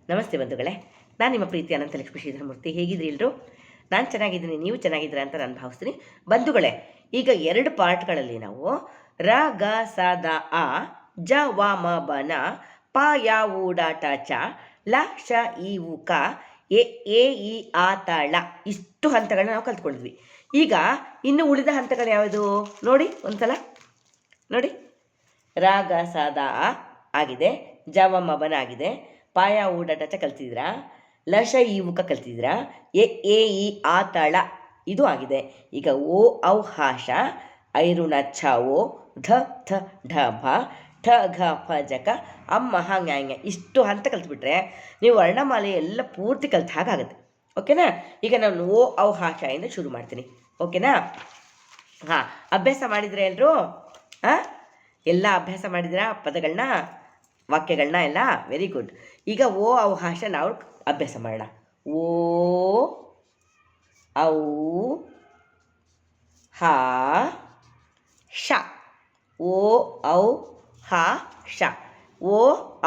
ನಮಸ್ತೆ ಬಂಧುಗಳೇ, ನಾನು ನಿಮ್ಮ ಪ್ರೀತಿ ಅನಂತಲಕ್ಷ್ಮಿ ಶ್ರೀಧರಮೂರ್ತಿ. ಹೇಗಿದ್ರಿ ಎಲ್ಲರೂ? ನಾನು ಚೆನ್ನಾಗಿದ್ದೀನಿ, ನೀವು ಚೆನ್ನಾಗಿದ್ದೀರಾ ಅಂತ ನಾನು ಭಾವಿಸ್ತೀನಿ. ಬಂಧುಗಳೇ, ಈಗ 2 ಪಾರ್ಟ್ಗಳಲ್ಲಿ ನಾವು ರ ಗ ಸ ದ ಆ, ಜ ವ ಮ ಬ ನ, ಪ ಯ ಉ ಡ ಟ ಚ, ಲ ಶ ಇ ಉ ಕ, ಎ ಇ ಆ ತ ಳ ಇಷ್ಟು ಹಂತಗಳನ್ನ ನಾವು ಕಲ್ತ್ಕೊಂಡಿದ್ವಿ. ಈಗ ಇನ್ನು ಉಳಿದ ಹಂತಗಳು ಯಾವುದು ನೋಡಿ ಒಂದ್ಸಲ ನೋಡಿ. ರ ಗ ಸ ದ ಆ ಆಗಿದೆ, ಜ ವ ಮ ಬ ನ ಆಗಿದೆ, ಪಾಯ ಊಡಾಟ ಕಲ್ತಿದ್ದೀರಾ, ಲಶ ಈ ಉಕ ಕಲ್ತಿದ್ದೀರಾ, ಎ ಇ ಆ ತಳ ಇದು ಆಗಿದೆ. ಈಗ ಓ ಔ ಹಾಶ, ಐರುಣ ಛ ಓ, ಧ ಥ ಢ ಭ, ಠ ಘ ಫ ಜಕ, ಅಮ್ಮ ಹ ನ್ಯಾಯ ಇಷ್ಟು ಹಂತ ಕಲ್ತ್ಬಿಟ್ರೆ ನೀವು ವರ್ಣಮಾಲೆ ಎಲ್ಲ ಪೂರ್ತಿ ಕಲ್ತ ಹಾಗಾಗುತ್ತೆ. ಓಕೆನಾ? ಈಗ ನಾನು ಓ ಔ ಹಾಶ ಇಂದ ಶುರು ಮಾಡ್ತೀನಿ. ಓಕೆನಾ? ಹಾಂ, ಅಭ್ಯಾಸ ಮಾಡಿದರೆ ಎಲ್ಲರೂ? ಹಾಂ, ಎಲ್ಲ ಅಭ್ಯಾಸ ಮಾಡಿದಿರಾ ಪದಗಳನ್ನ, ವಾಕ್ಯಗಳನ್ನ ಎಲ್ಲ? Very good. ಈಗ ಓ ಔ ಹಾಶ ನಾವು ಅಭ್ಯಾಸ ಮಾಡೋಣ. ಓ ಔ ಹ ಶ, ಓ ಔ ಹ ಶ, ಓ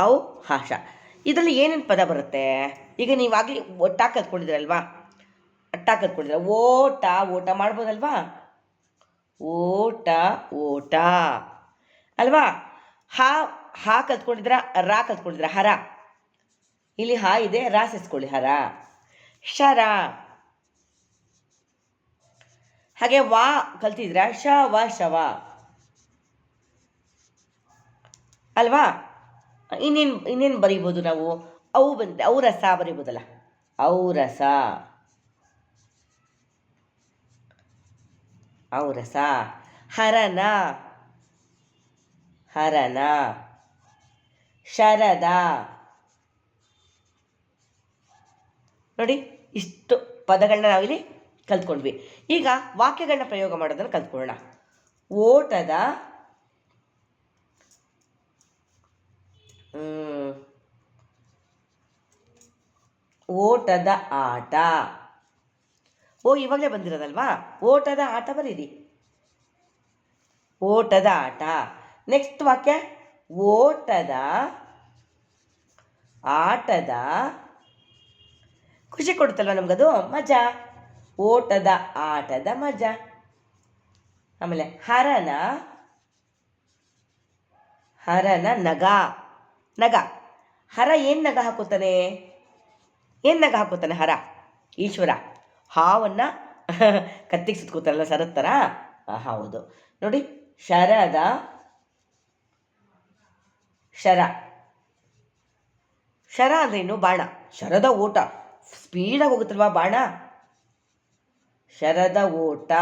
ಔ ಹ ಶ. ಇದರಲ್ಲಿ ಏನೇನು ಪದ ಬರುತ್ತೆ? ಈಗ ನೀವಾಗಲಿ ಒಟ್ಟ ಕಲ್ತ್ಕೊಂಡಿದ್ದೀರಲ್ವಾ? ಅಟ್ಟ ಕಲ್ತ್ಕೊಂಡಿದ್ದೀರ. ಓಟ ಓಟ ಮಾಡ್ಬೋದಲ್ವಾ? ಓಟ ಓಟ ಅಲ್ವಾ? ಹಾ ಕಲ್ತ್ಕೊಂಡಿದ್ರ, ರಾ ಕಲ್ತ್ಕೊಂಡಿದ್ರ, ಹರ. ಇಲ್ಲಿ ಹಾ ಇದೆ, ರಾ ಸೇರಿಸ್ಕೊಳ್ಳಿ, ಹರ. ಶರ. ಹಾಗೆ ವಾ ಕಲ್ತಿದ್ರ, ಶ ವ ಶವ ಅಲ್ವಾ? ಇನ್ನೇನು ಬರೀಬೋದು ನಾವು? ಅವು ಬಂದಿದೆ, ಅವು ರಸ ಬರೀಬೋದಲ್ಲ, ಅವು ರಸ, ಅವು ರಸ. ಹರನ, ಹರನ. ಶರದ. ನೋಡಿ, ಇಷ್ಟು ಪದಗಳನ್ನ ನಾವಿಲ್ಲಿ ಕಲ್ತ್ಕೊಂಡ್ವಿ. ಈಗ ವಾಕ್ಯಗಳನ್ನ ಪ್ರಯೋಗ ಮಾಡೋದನ್ನು ಕಲ್ತ್ಕೊಳ್ಳೋಣ. ಓಟದ ಓಟದ ಆಟ. ಓ ಇವಾಗಲೇ ಬಂದಿರೋದಲ್ವಾ? ಓಟದ ಆಟ ಬರೀರಿ, ಓಟದ ಆಟ. ನೆಕ್ಸ್ಟ್ ವಾಕ್ಯ, ಓಟದ ಆಟದ ಖುಷಿ ಕೊಡುತ್ತಲ್ವ ನಮಗದು, ಮಜಾ. ಓಟದ ಆಟದ ಮಜಾ. ಆಮೇಲೆ ಹರನ, ಹರನ ನಗ, ನಗ. ಹರ ಏನು ನಗ ಹಾಕುತ್ತಾನೆ? ಏನು ನಗ ಹಾಕುತ್ತಾನೆ ಹರ? ಈಶ್ವರ ಹಾವನ್ನು ಕತ್ತಿಗೆ ಸುತ್ಕೋತಾರಲ್ಲ ಸರದ ಥರ. ಹೌದು ನೋಡಿ. ಶರದ, ಶರ. ಶರ ಅಂದ್ರೇನು? ಬಾಣ. ಶರದ ಓಟ, ಸ್ಪೀಡಾಗಿ ಹೋಗುತ್ತಲ್ವಾ ಬಾಣ, ಶರದ ಓಟ.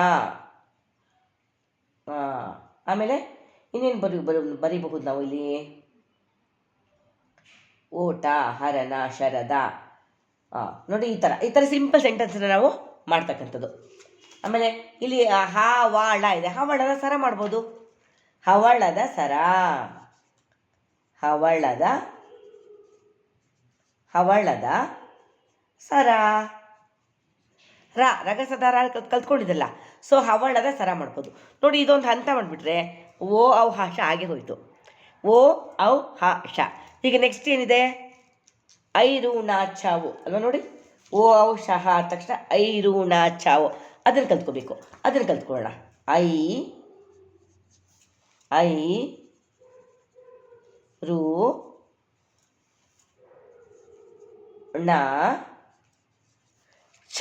ಆಮೇಲೆ ಇನ್ನೇನು ಬರೀಬಹುದು ನಾವು ಇಲ್ಲಿ? ಓಟ, ಹರನ, ಶರದ. ನೋಡಿ, ಈ ಥರ ಸಿಂಪಲ್ ಸೆಂಟೆನ್ಸನ್ನ ನಾವು ಮಾಡ್ತಕ್ಕಂಥದ್ದು. ಆಮೇಲೆ ಇಲ್ಲಿ ಹವಾಳ ಇದೆ, ಹವಳದ ಸರ ಮಾಡ್ಬೋದು. ಹವಳದ ಸರ, ಹವಳದ ಸರ. ರಗಸದ ಕಲ್ತ್ಕೊಂಡಿದ್ದಲ್ಲ, ಸೊ ಹವಳದ ಸರ ಮಾಡ್ಬೋದು. ನೋಡಿ, ಇದೊಂದು ಹಂತ ಮಾಡಿಬಿಟ್ರೆ ಓ ಔ ಹಾಶ ಆಗಿ ಹೋಯಿತು. ಓ ಔ ಹಾಶ. ಈಗ ನೆಕ್ಸ್ಟ್ ಏನಿದೆ? ಐರುಣ ಛಾವು ಅಲ್ವಾ? ನೋಡಿ, ಓ ಔ ಶಹ ಆದ ತಕ್ಷಣ ಐರುಣ ಛಾವು ಅದನ್ನು ಕಲ್ತ್ಕೋಬೇಕು. ಅದನ್ನು ಕಲ್ತ್ಕೊಳ್ಳೋಣ. ಐ ರು ಣ ಛ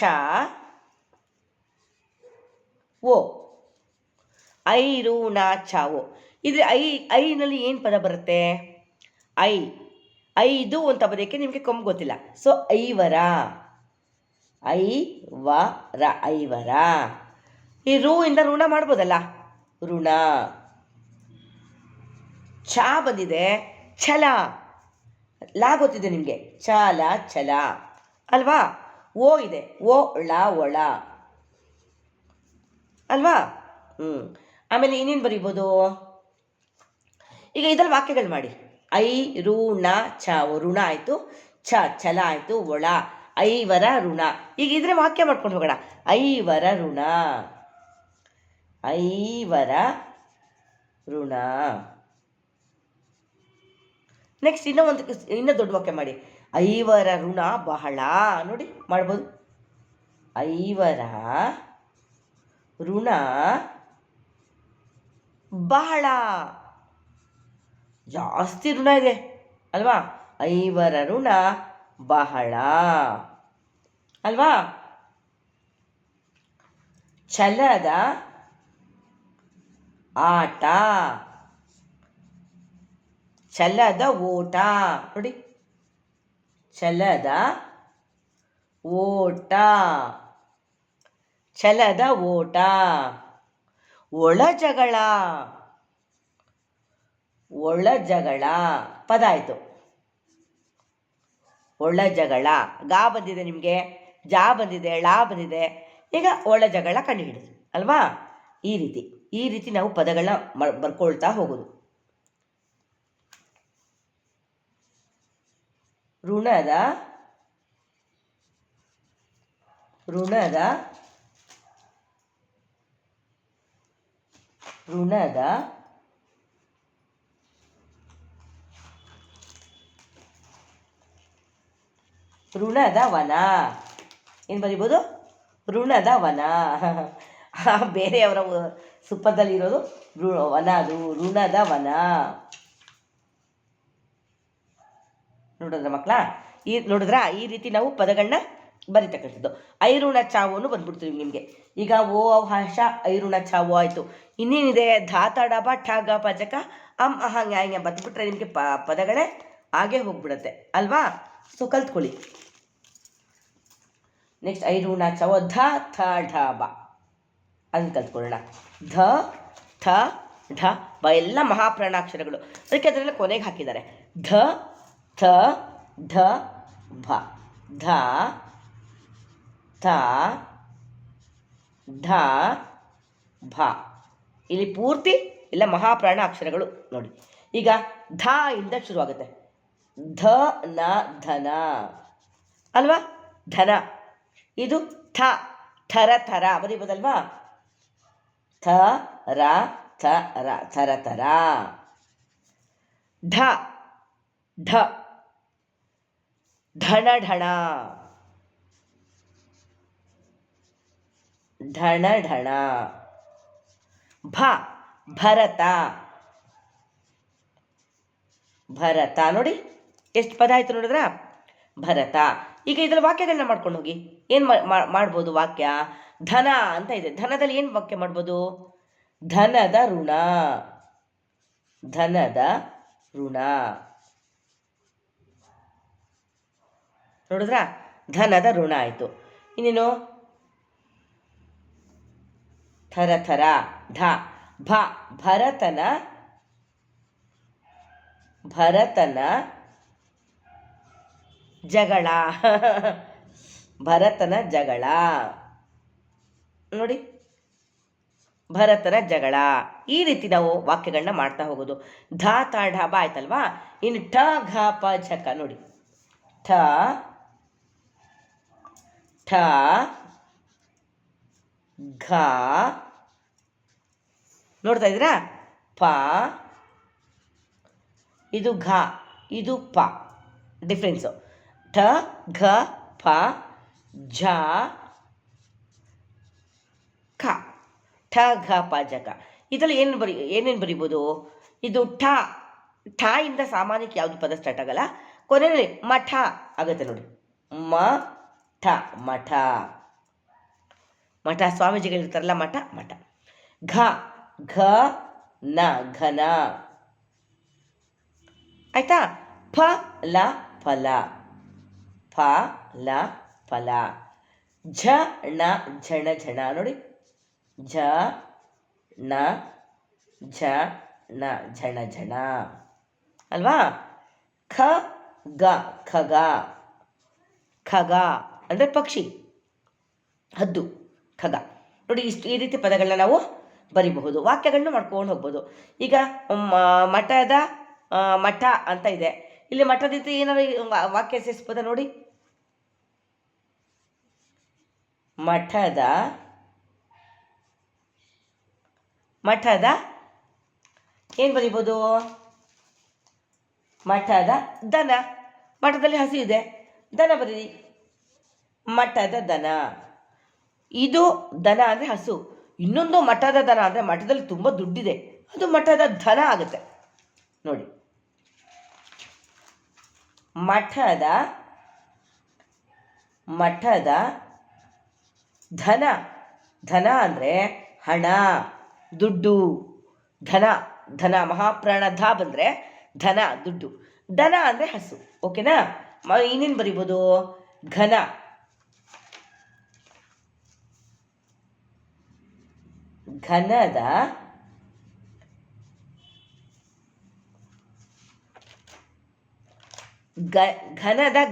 ಓ, ಐರುಣ ಛಾವೋ. ಇದ್ರೆ ಐನಲ್ಲಿ ಏನು ಪದ ಬರುತ್ತೆ? ಐದು ಅಂತ ಪದಕ್ಕೆ ನಿಮಗೆ ಕೊಂಬು ಗೊತ್ತಿಲ್ಲ, ಸೊ ಐವರ, ಐವರ, ಐವರ. ಈ ರು ಇಂದ ಋಣ ಮಾಡ್ಬೋದಲ್ಲ, ಋಣ. ಛ ಬಂದಿದೆ, ಛಲ. ಲಾ ಗೊತ್ತಿದೆ ನಿಮಗೆ, ಛಲ, ಛಲ ಅಲ್ವಾ? ಓ ಇದೆ, ಒಳ, ಒಳ ಅಲ್ವಾ? ಆಮೇಲೆ ಇನ್ನೇನು ಬರೀಬೋದು? ಈಗ ಇದ್ರಲ್ಲಿ ವಾಕ್ಯಗಳು ಮಾಡಿ. ಐರುಣ ಛ, ಋಣ ಆಯಿತು, ಛಲ ಆಯಿತು, ಒಳ, ಐವರ ಋಣ. ಈಗ ಇದ್ರೆ ವಾಕ್ಯ ಮಾಡ್ಕೊಂಡು ಹೋಗೋಣ. ಐವರ ಋಣ, ಐವರ ಋಣ. ನೆಕ್ಸ್ಟ್ ಇನ್ನೂ ದೊಡ್ಡ ವಾಕ್ಯ ಮಾಡಿ. ಐವರ ಋಣ ಬಹಳ. ನೋಡಿ ಮಾಡ್ಬೋದು. ಐವರ ಋಣ ಬಹಳ, ಜಾಸ್ತಿ ಋಣ ಇದೆ ಅಲ್ವಾ. ಐವರ ಋಣ ಬಹಳ ಅಲ್ವಾ. ಛಲದ ಆಟ, ಛಲದ ಓಟ. ನೋಡಿ, ಛಲದ ಓಟ, ಛಲದ ಓಟ. ಒಳ ಜಗಳ, ಒಳ ಜಗಳ ಪದ ಆಯಿತು. ಒಳ ಜಗಳ, ಗಾ ಬಂದಿದೆ ನಿಮಗೆ, ಜಾ ಬಂದಿದೆ, ಳಾ ಬಂದಿದೆ. ಈಗ ಒಳ ಜಗಳ ಕಂಡುಹಿಡಿದ್ರಿ ಅಲ್ವಾ. ಈ ರೀತಿ ನಾವು ಪದಗಳನ್ನ ಬರ್ಕೊಳ್ತಾ ಹೋಗೋದು. ಋಣದ ಋಣದ ಋಣದ ಋಣದ ವನ. ಏನು ಬರಿಬೋದು? ಋಣದ ವನ. ಬೇರೆಯವರ ಸುಪ್ಪದಲ್ಲಿರೋದು ವನ, ಅದು ಋಣದ ವನ. ನೋಡಿದ್ರ ಮಕ್ಕಳ, ನೋಡಿದ್ರಾ ಈ ರೀತಿ ನಾವು ಪದಗಳನ್ನ ಬರಿತಕ್ಕಂಥದ್ದು. ಐಋಣ ಚಾವು ಬಂದ್ಬಿಡ್ತೀವಿ ನಿಮಗೆ. ಈಗ ಓ ಅವಹಾಶ ಐಋಣ ಚಾವು ಆಯಿತು. ಇನ್ನೇನಿದೆ? ಧಾತ ಡಬ ಠ ಗ ಪಜಕ ಅಂ ಹಂಗೆ ಬತ್ಬಿಟ್ರೆ ನಿಮಗೆ ಪದಗಳೇ ಹಾಗೆ ಹೋಗ್ಬಿಡುತ್ತೆ ಅಲ್ವಾ. ಸೊ ಕಲ್ತ್ಕೊಳ್ಳಿ. ನೆಕ್ಸ್ಟ್ ಐಋಣ ಚಾವು ಧ ಥ ಢ ಬ, ಅದನ್ನು ಕಲ್ತ್ಕೊಳ್ಳೋಣ. ಧ ಥ ಢ ಬ ಎಲ್ಲ ಮಹಾಪ್ರಾಣಾಕ್ಷರಗಳು, ಅದಕ್ಕೆ ಅದನ್ನೆಲ್ಲ ಕೊನೆಗೆ ಹಾಕಿದ್ದಾರೆ. ಧ ಥ ಢ ಭ, ಧ ಥ ಢ ಭ. ಇಲ್ಲಿ ಪೂರ್ತಿ ಎಲ್ಲ ಮಹಾಪ್ರಾಣ ಅಕ್ಷರಗಳು ನೋಡಿ. ಈಗ ಧ ಇಂದ ಶುರುವಾಗುತ್ತೆ. ಧ ನ ಧನ ಅಲ್ವಾ, ಧನ. ಇದು ಥ, ಥರ ಥರ ಬರೀಬೋದಲ್ವಾ. ಥ ರ ಥ ರ, ಥರ ಥರ. ಢ ಢ, ಢಣ ಢಣ, ಢಣ ಢಣ. ಭ ಭರತ, ಭರತ. ನೋಡಿ ಎಷ್ಟು ಪದ ಆಯ್ತು ನೋಡಿದ್ರ, ಭರತ. ಈಗ ಇದರಲ್ಲಿ ವಾಕ್ಯಗಳನ್ನ ಮಾಡ್ಕೊಂಡು ಹೋಗಿ. ಏನು ಮಾಡ್ಬೋದು ವಾಕ್ಯ? ಧನ ಅಂತ ಇದೆ, ಧನದಲ್ಲಿ ಏನು ವಾಕ್ಯ ಮಾಡ್ಬೋದು? ಧನದ ಋಣ, ಧನದ ಋಣ. ನೋಡಿದ್ರ, ಧನದ ಋಣ ಆಯಿತು. ಇನ್ನೇನು? ಥರ ಥರ, ಧ ಭ ಭರತನ, ಭರತನ ಜಗಳ. ಭರತನ ಜಗಳ ನೋಡಿ, ಭರತನ ಜಗಳ. ಈ ರೀತಿ ನಾವು ವಾಕ್ಯಗಳನ್ನ ಮಾಡ್ತಾ ಹೋಗೋದು. ಧ ತ ಢ ಬ ಆಯ್ತಲ್ವಾ. ಇನ್ನು ಠ ಘ ಪ ಝ ಕ ನೋಡಿ. ಠ ಠ ಘ, ನೋಡ್ತಾ ಇದ್ದೀರಾ? ಪ, ಇದು ಘ, ಇದು ಪ, ಡಿಫ್ರೆನ್ಸು. ಠ ಘ ಪ ಝ ಖ, ಠ ಘ ಪ ಝ ಕ. ಇದರಲ್ಲಿ ಏನೇನು ಬರಿಬೋದು? ಇದು ಠ, ಠ ಇಂದ ಸಾಮಾನ್ಯಕ್ಕೆ ಯಾವುದು ಪದ ಸ್ಟಾರ್ಟ್ ಆಗಲ್ಲ, ಕೊನೆಯಲ್ಲಿ ಮಠ ಆಗುತ್ತೆ ನೋಡಿ. ಮ ಠ, ಮಠ. ಮಠ ಸ್ವಾಮೀಜಿಗಳಿರ್ತಾರಲ್ಲ, ಮಠ ಮಠ. ಘ ಘ ನ, ಘನ ಆಯ್ತಾ. ಫ ಲ ಫಲ, ಫ ಲ ಫಲ. ಝ ಣ ಝಣ ಝಣ ನೋಡಿ. ಝ ಣ ಝ ಣ ಝಣ ಝಣ ಅಲ್ವಾ. ಖ ಗ ಖಗ, ಖಗ ಅಂದರೆ ಪಕ್ಷಿ, ಹದ್ದು, ಖಗ. ನೋಡಿ ಈ ರೀತಿ ಪದಗಳನ್ನ ನಾವು ಬರಿಬಹುದು, ವಾಕ್ಯಗಳನ್ನ ಮಾಡ್ಕೊಂಡು ಹೋಗ್ಬೋದು. ಈಗ ಮಠದ ಮಠ ಅಂತ ಇದೆ, ಇಲ್ಲಿ ಮಠದಿಂದ ಏನಾದ್ರು ವಾಕ್ಯ ಸೇರಿಸ್ಬೋದ ನೋಡಿ. ಮಠದ, ಮಠದ ಏನು ಬರಿಬೋದು? ಮಠದ ದನ. ಮಠದಲ್ಲಿ ಹಸು ಇದೆ, ದನ ಬರೀರಿ. ಮಠದ ದನ. ಇದು ದನ ಅಂದರೆ ಹಸು. ಇನ್ನೊಂದು ಮಠದ ದನ ಅಂದರೆ ಮಠದಲ್ಲಿ ತುಂಬ ದುಡ್ಡಿದೆ, ಅದು ಮಠದ ಧನ ಆಗುತ್ತೆ. ನೋಡಿ, ಮಠದ ಧನ. ಧನ ಅಂದರೆ ಹಣ, ದುಡ್ಡು. ಧನ ಮಹಾಪ್ರಾಣ ಧ ಬಂದರೆ ಧನ, ದುಡ್ಡು. ದನ ಅಂದರೆ ಹಸು. ಓಕೆನಾ? ಇನ್ನೇನು ಬರಿಬೋದು? ಘನ. ಘನದ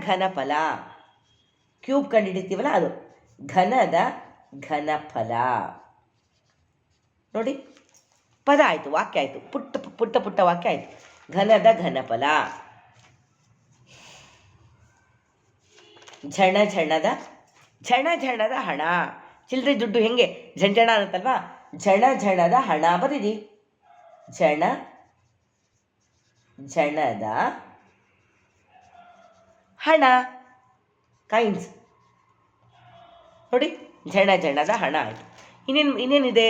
ಘನಫಲ. ಕ್ಯೂಬ್ ಕಂಡುಹಿಡಿತೀವಲ್ಲ ಅದು ಘನದ ಘನಫಲ. ನೋಡಿ, ಪದ ಆಯಿತು, ವಾಕ್ಯ ಆಯಿತು, ಪುಟ್ಟ ವಾಕ್ಯ ಆಯಿತು. ಘನದ ಘನಫಲ. ಝಣದ ಹಣ. ಚಿಲ್ಲರೆ ದುಡ್ಡು ಹೆಂಗೆ ಝಣಝಣ ಅನ್ನತ್ತಲ್ವಾ? ಝಣದ ಹಣ ಬರೀರಿ. ಝಣದ ಹಣ, ಕಾಯಿನ್ಸ್. ನೋಡಿ, ಝಣದ ಹಣ ಆಯಿತು. ಇನ್ನೇನಿದೆ?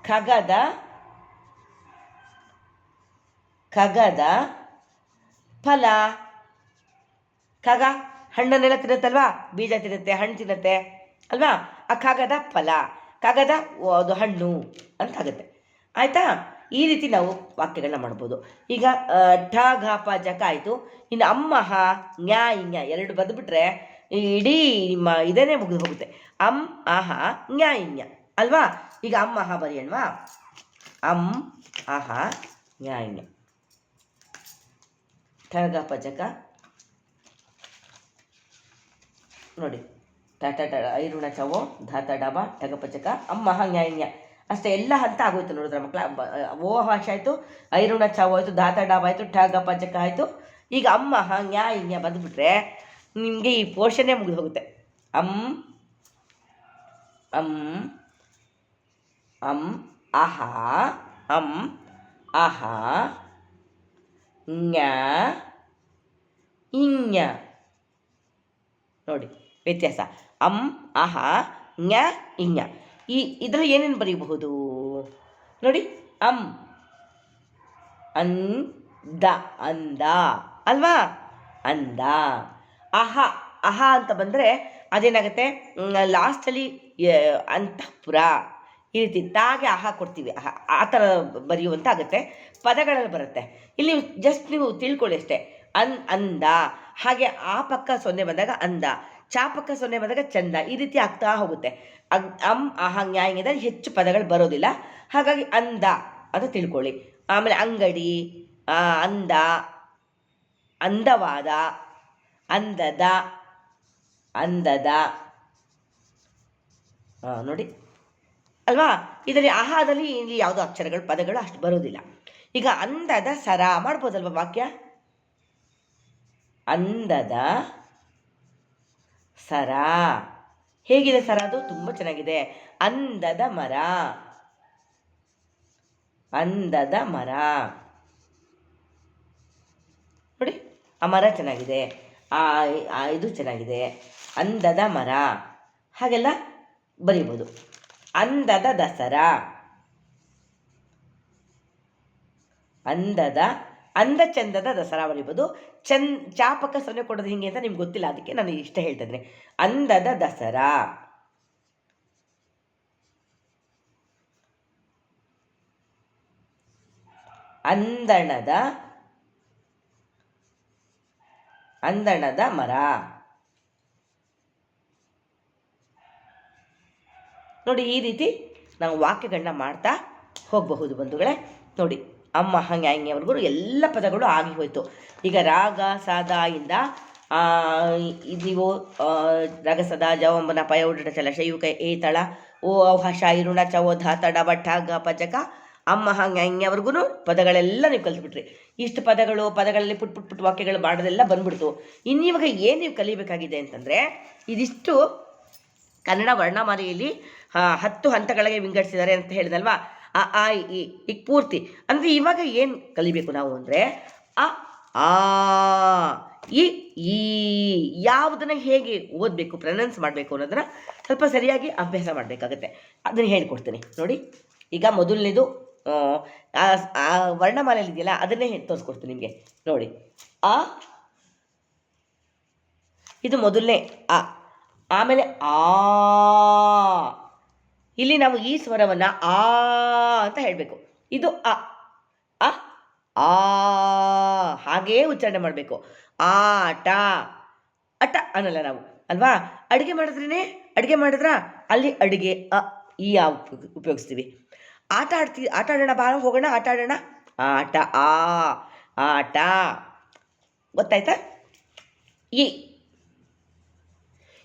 ಖಗದ ಫಲ. ಖಗ ಹಣ್ಣನ್ನೆಲ್ಲ ತಿನ್ನುತ್ತಲ್ವಾ? ಬೀಜ ತಿನ್ನುತ್ತೆ, ಹಣ್ಣು ತಿನ್ನುತ್ತೆ ಅಲ್ವಾ? ಆ ಖಗದ ಫಲ, ಖಗದ ಅದು ಹಣ್ಣು ಅಂತ ಆಗುತ್ತೆ. ಆಯಿತಾ? ಈ ರೀತಿ ನಾವು ವಾಕ್ಯಗಳನ್ನ ಮಾಡ್ಬೋದು. ಈಗ ಠ ಘ ಪ ಜಕ ಆಯಿತು. ಇನ್ನು ಅಮ್ಮಹ ನ್ಯಾ ಇನ್ಯ ಎರಡು ಬರೆದುಬಿಟ್ರೆ ಇಡೀ ನಿಮ್ಮ ಇದನ್ನೇ ಮುಗಿದು ಹೋಗುತ್ತೆ. ಅಹ ನ್ಯಾ ಇನ್ಯ ಅಲ್ವಾ? ಈಗ ಅಮ್ಮಹ ಬರೆಯೋಣವಾ? ಅಹ ನ್ಯಾ ಇನ್ಯ. ಠ ಘ ಪ ಜಕ ನೋಡಿ, ಟ ಐರುಣ ಚವೋ ಧಾತ ಡಬ ಟಗಪ ಚಕ ಅಮ್ಮಹ ನ್ಯಾ ಇನ್ಯ ಅಷ್ಟೇ. ಎಲ್ಲ ಹಂತ ಆಗೋಯ್ತು ನೋಡಿದ್ರೆ ಮಕ್ಕಳ. ಓ ಭಾಷೆ ಆಯಿತು, ಐರುಣ ಚಾವು ಆಯಿತು, ಧಾತ ಡಾಬ್ ಆಯಿತು, ಠ ಗ ಪ ಜಕ ಆಯಿತು. ಈಗ ಅಮ್ಮ ನ್ಯಾ ಇನ್ಯ ಬಂದುಬಿಟ್ರೆ ನಿಮಗೆ ಈ ಪೋರ್ಷನ್ನೇ ಮುಗಿದು ಹೋಗುತ್ತೆ. ಅಹ ನ್ಯಾ ಇನ್ಯ. ನೋಡಿ ವ್ಯತ್ಯಾಸ. ಅಹ ನ್ಯ ಇನ್ಯ. ಇದರಲ್ಲಿ ಏನೇನು ಬರೀಬಹುದು ನೋಡಿ? ಅಂದ ಅಲ್ವಾ? ಅಂದ. ಅಹ ಅಂತ ಬಂದರೆ ಅದೇನಾಗುತ್ತೆ? ಲಾಸ್ಟಲ್ಲಿ ಅಂತಃಪುರ ಈ ರೀತಿ ತಾಗೆ ಅಹ ಕೊಡ್ತೀವಿ, ಆ ಥರ ಬರೆಯುವಂತ ಆಗುತ್ತೆ. ಪದಗಳಲ್ಲಿ ಬರುತ್ತೆ. ಇಲ್ಲಿ ಜಸ್ಟ್ ನೀವು ತಿಳ್ಕೊಳ್ಳಿ ಅಷ್ಟೇ. ಅಂದ. ಹಾಗೆ ಆ ಪಕ್ಕ ಸೊನ್ನೆ ಬಂದಾಗ ಅಂದ, ಚಾ ಪಕ್ಕ ಸೊನ್ನೆ ಬಂದಾಗ ಚಂದ. ಈ ರೀತಿ ಆಗ್ತಾ ಹೋಗುತ್ತೆ. ಅಹ ನ್ಯಾಯದಲ್ಲಿ ಹೆಚ್ಚು ಪದಗಳು ಬರೋದಿಲ್ಲ. ಹಾಗಾಗಿ ಅಂದ ಅದು ತಿಳ್ಕೊಳ್ಳಿ. ಆಮೇಲೆ ಅಂಗಡಿ, ಅಂದ, ಅಂದವಾದ, ಅಂದದ ನೋಡಿ ಅಲ್ವಾ? ಇದರಲ್ಲಿ ಆಹಾದಲ್ಲಿ ಇಲ್ಲಿ ಯಾವುದೋ ಅಕ್ಷರಗಳು ಪದಗಳು ಅಷ್ಟು ಬರೋದಿಲ್ಲ. ಈಗ ಅಂದದ ಸರ ಮಾಡ್ಬೋದಲ್ವ ವಾಕ್ಯ? ಅಂದದ ಸರ. ಹೇಗಿದೆ ಸರ? ಅದು ತುಂಬ ಚೆನ್ನಾಗಿದೆ. ಅಂದದ ಮರ. ನೋಡಿ, ಆ ಮರ ಚೆನ್ನಾಗಿದೆ, ಇದು ಚೆನ್ನಾಗಿದೆ. ಅಂದದ ಮರ ಹಾಗೆಲ್ಲ ಬರೀಬೋದು. ಅಂದದ ದಸರಾ. ಅಂದ ಚಂದದ ದಸರಾ ಬರೀಬೋದು. ಚಾಪಕ ಸೊನ್ನೆ ಕೊಡೋದು ಹಿಂಗೆ ಅಂತ ನಿಮ್ಗೆ ಗೊತ್ತಿಲ್ಲ, ಅದಕ್ಕೆ ನಾನು ಇಷ್ಟ ಹೇಳ್ತಾ ಇದ್ದೀನಿ. ಅಂದದ ದಸರಾ. ಅಂದಣದ ಮರ. ನೋಡಿ, ಈ ರೀತಿ ನಾವು ವಾಕ್ಯಗಳನ್ನ ಮಾಡ್ತಾ ಹೋಗಬಹುದು ಬಂಧುಗಳೇ. ನೋಡಿ, ಅಮ್ಮ ಹಂಗ್ಯಾಂಗ್ಯವರೆಗೂ ಎಲ್ಲ ಪದಗಳು ಆಗಿ ಹೋಯಿತು. ಈಗ ರಾಗ ಸಾದ ಇಂದ ನೀವು ರಗಸದ ಜವಂಬನ ಪಯೋಡ ಚಲ ಶೈವುಕ ಏತಳ ಓ ಹಶ ಇರುಣ ಚವೋ ಧಾತ ಡಬ ಠ ಗ ಪಜಕ ಅಮ್ಮ ಹಂಗ್ಯಾಂಗ್ಯವರೆಗೂ ಪದಗಳೆಲ್ಲ ನೀವು ಕಲಿತ್ಬಿಟ್ರಿ. ಇಷ್ಟು ಪದಗಳಲ್ಲಿ ಪುಟ್ ವಾಕ್ಯಗಳು ಮಾಡೋದೆಲ್ಲ ಬಂದ್ಬಿಡ್ತು. ಇನ್ನಿವಾಗ ಏನು ನೀವು ಕಲಿಬೇಕಾಗಿದೆ ಅಂತಂದರೆ, ಇದಿಷ್ಟು ಕನ್ನಡ ವರ್ಣಮಾಲೆಯಲ್ಲಿ 10 ಹಂತಗಳಿಗೆ ವಿಂಗಡಿಸಿದ್ದಾರೆ ಅಂತ ಹೇಳಿದಲ್ವಾ? ಅ ಆ ಇ ಈಗ ಪೂರ್ತಿ ಅಂದರೆ ಇವಾಗ ಏನು ಕಲಿಬೇಕು ನಾವು ಅಂದರೆ ಅ ಆ, ಈ ಈ ಯಾವುದನ್ನು ಹೇಗೆ ಓದಬೇಕು, ಪ್ರೊನೌನ್ಸ್ ಮಾಡಬೇಕು ಅನ್ನೋದನ್ನು ಸ್ವಲ್ಪ ಸರಿಯಾಗಿ ಅಭ್ಯಾಸ ಮಾಡಬೇಕಾಗತ್ತೆ. ಅದನ್ನು ಹೇಳ್ಕೊಡ್ತೀನಿ ನೋಡಿ. ಈಗ ಮೊದಲನೇದು ಆ ವರ್ಣಮಾಲೆಯಲ್ಲಿ ಇದೆಯಲ್ಲ, ಅದನ್ನೇ ತೋರಿಸ್ಕೊಡ್ತೀನಿ ನಿಮಗೆ ನೋಡಿ. ಆ, ಇದು ಮೊದಲನೇ ಆ. ಆಮೇಲೆ ಆ, ಇಲ್ಲಿ ನಾವು ಈ ಸ್ವರವನ್ನು ಆ ಅಂತ ಹೇಳಬೇಕು. ಇದು ಅ, ಅ ಆ ಹಾಗೆಯೇ ಉಚ್ಚಾರಣೆ ಮಾಡಬೇಕು. ಆಟ, ಅಟ ಅನ್ನಲ್ಲ ನಾವು ಅಲ್ವಾ. ಅಡುಗೆ ಮಾಡಿದ್ರ ಅಲ್ಲಿ ಅಡುಗೆ ಅ ಈ ಆ ಉಪಯೋಗಿಸ್ತೀವಿ. ಆಟ ಆಡೋಣ, ಬಾ ಹೋಗೋಣ ಆಟ ಆಡೋಣ, ಆಟ ಆ, ಆಟ. ಗೊತ್ತಾಯ್ತಾ? ಈ,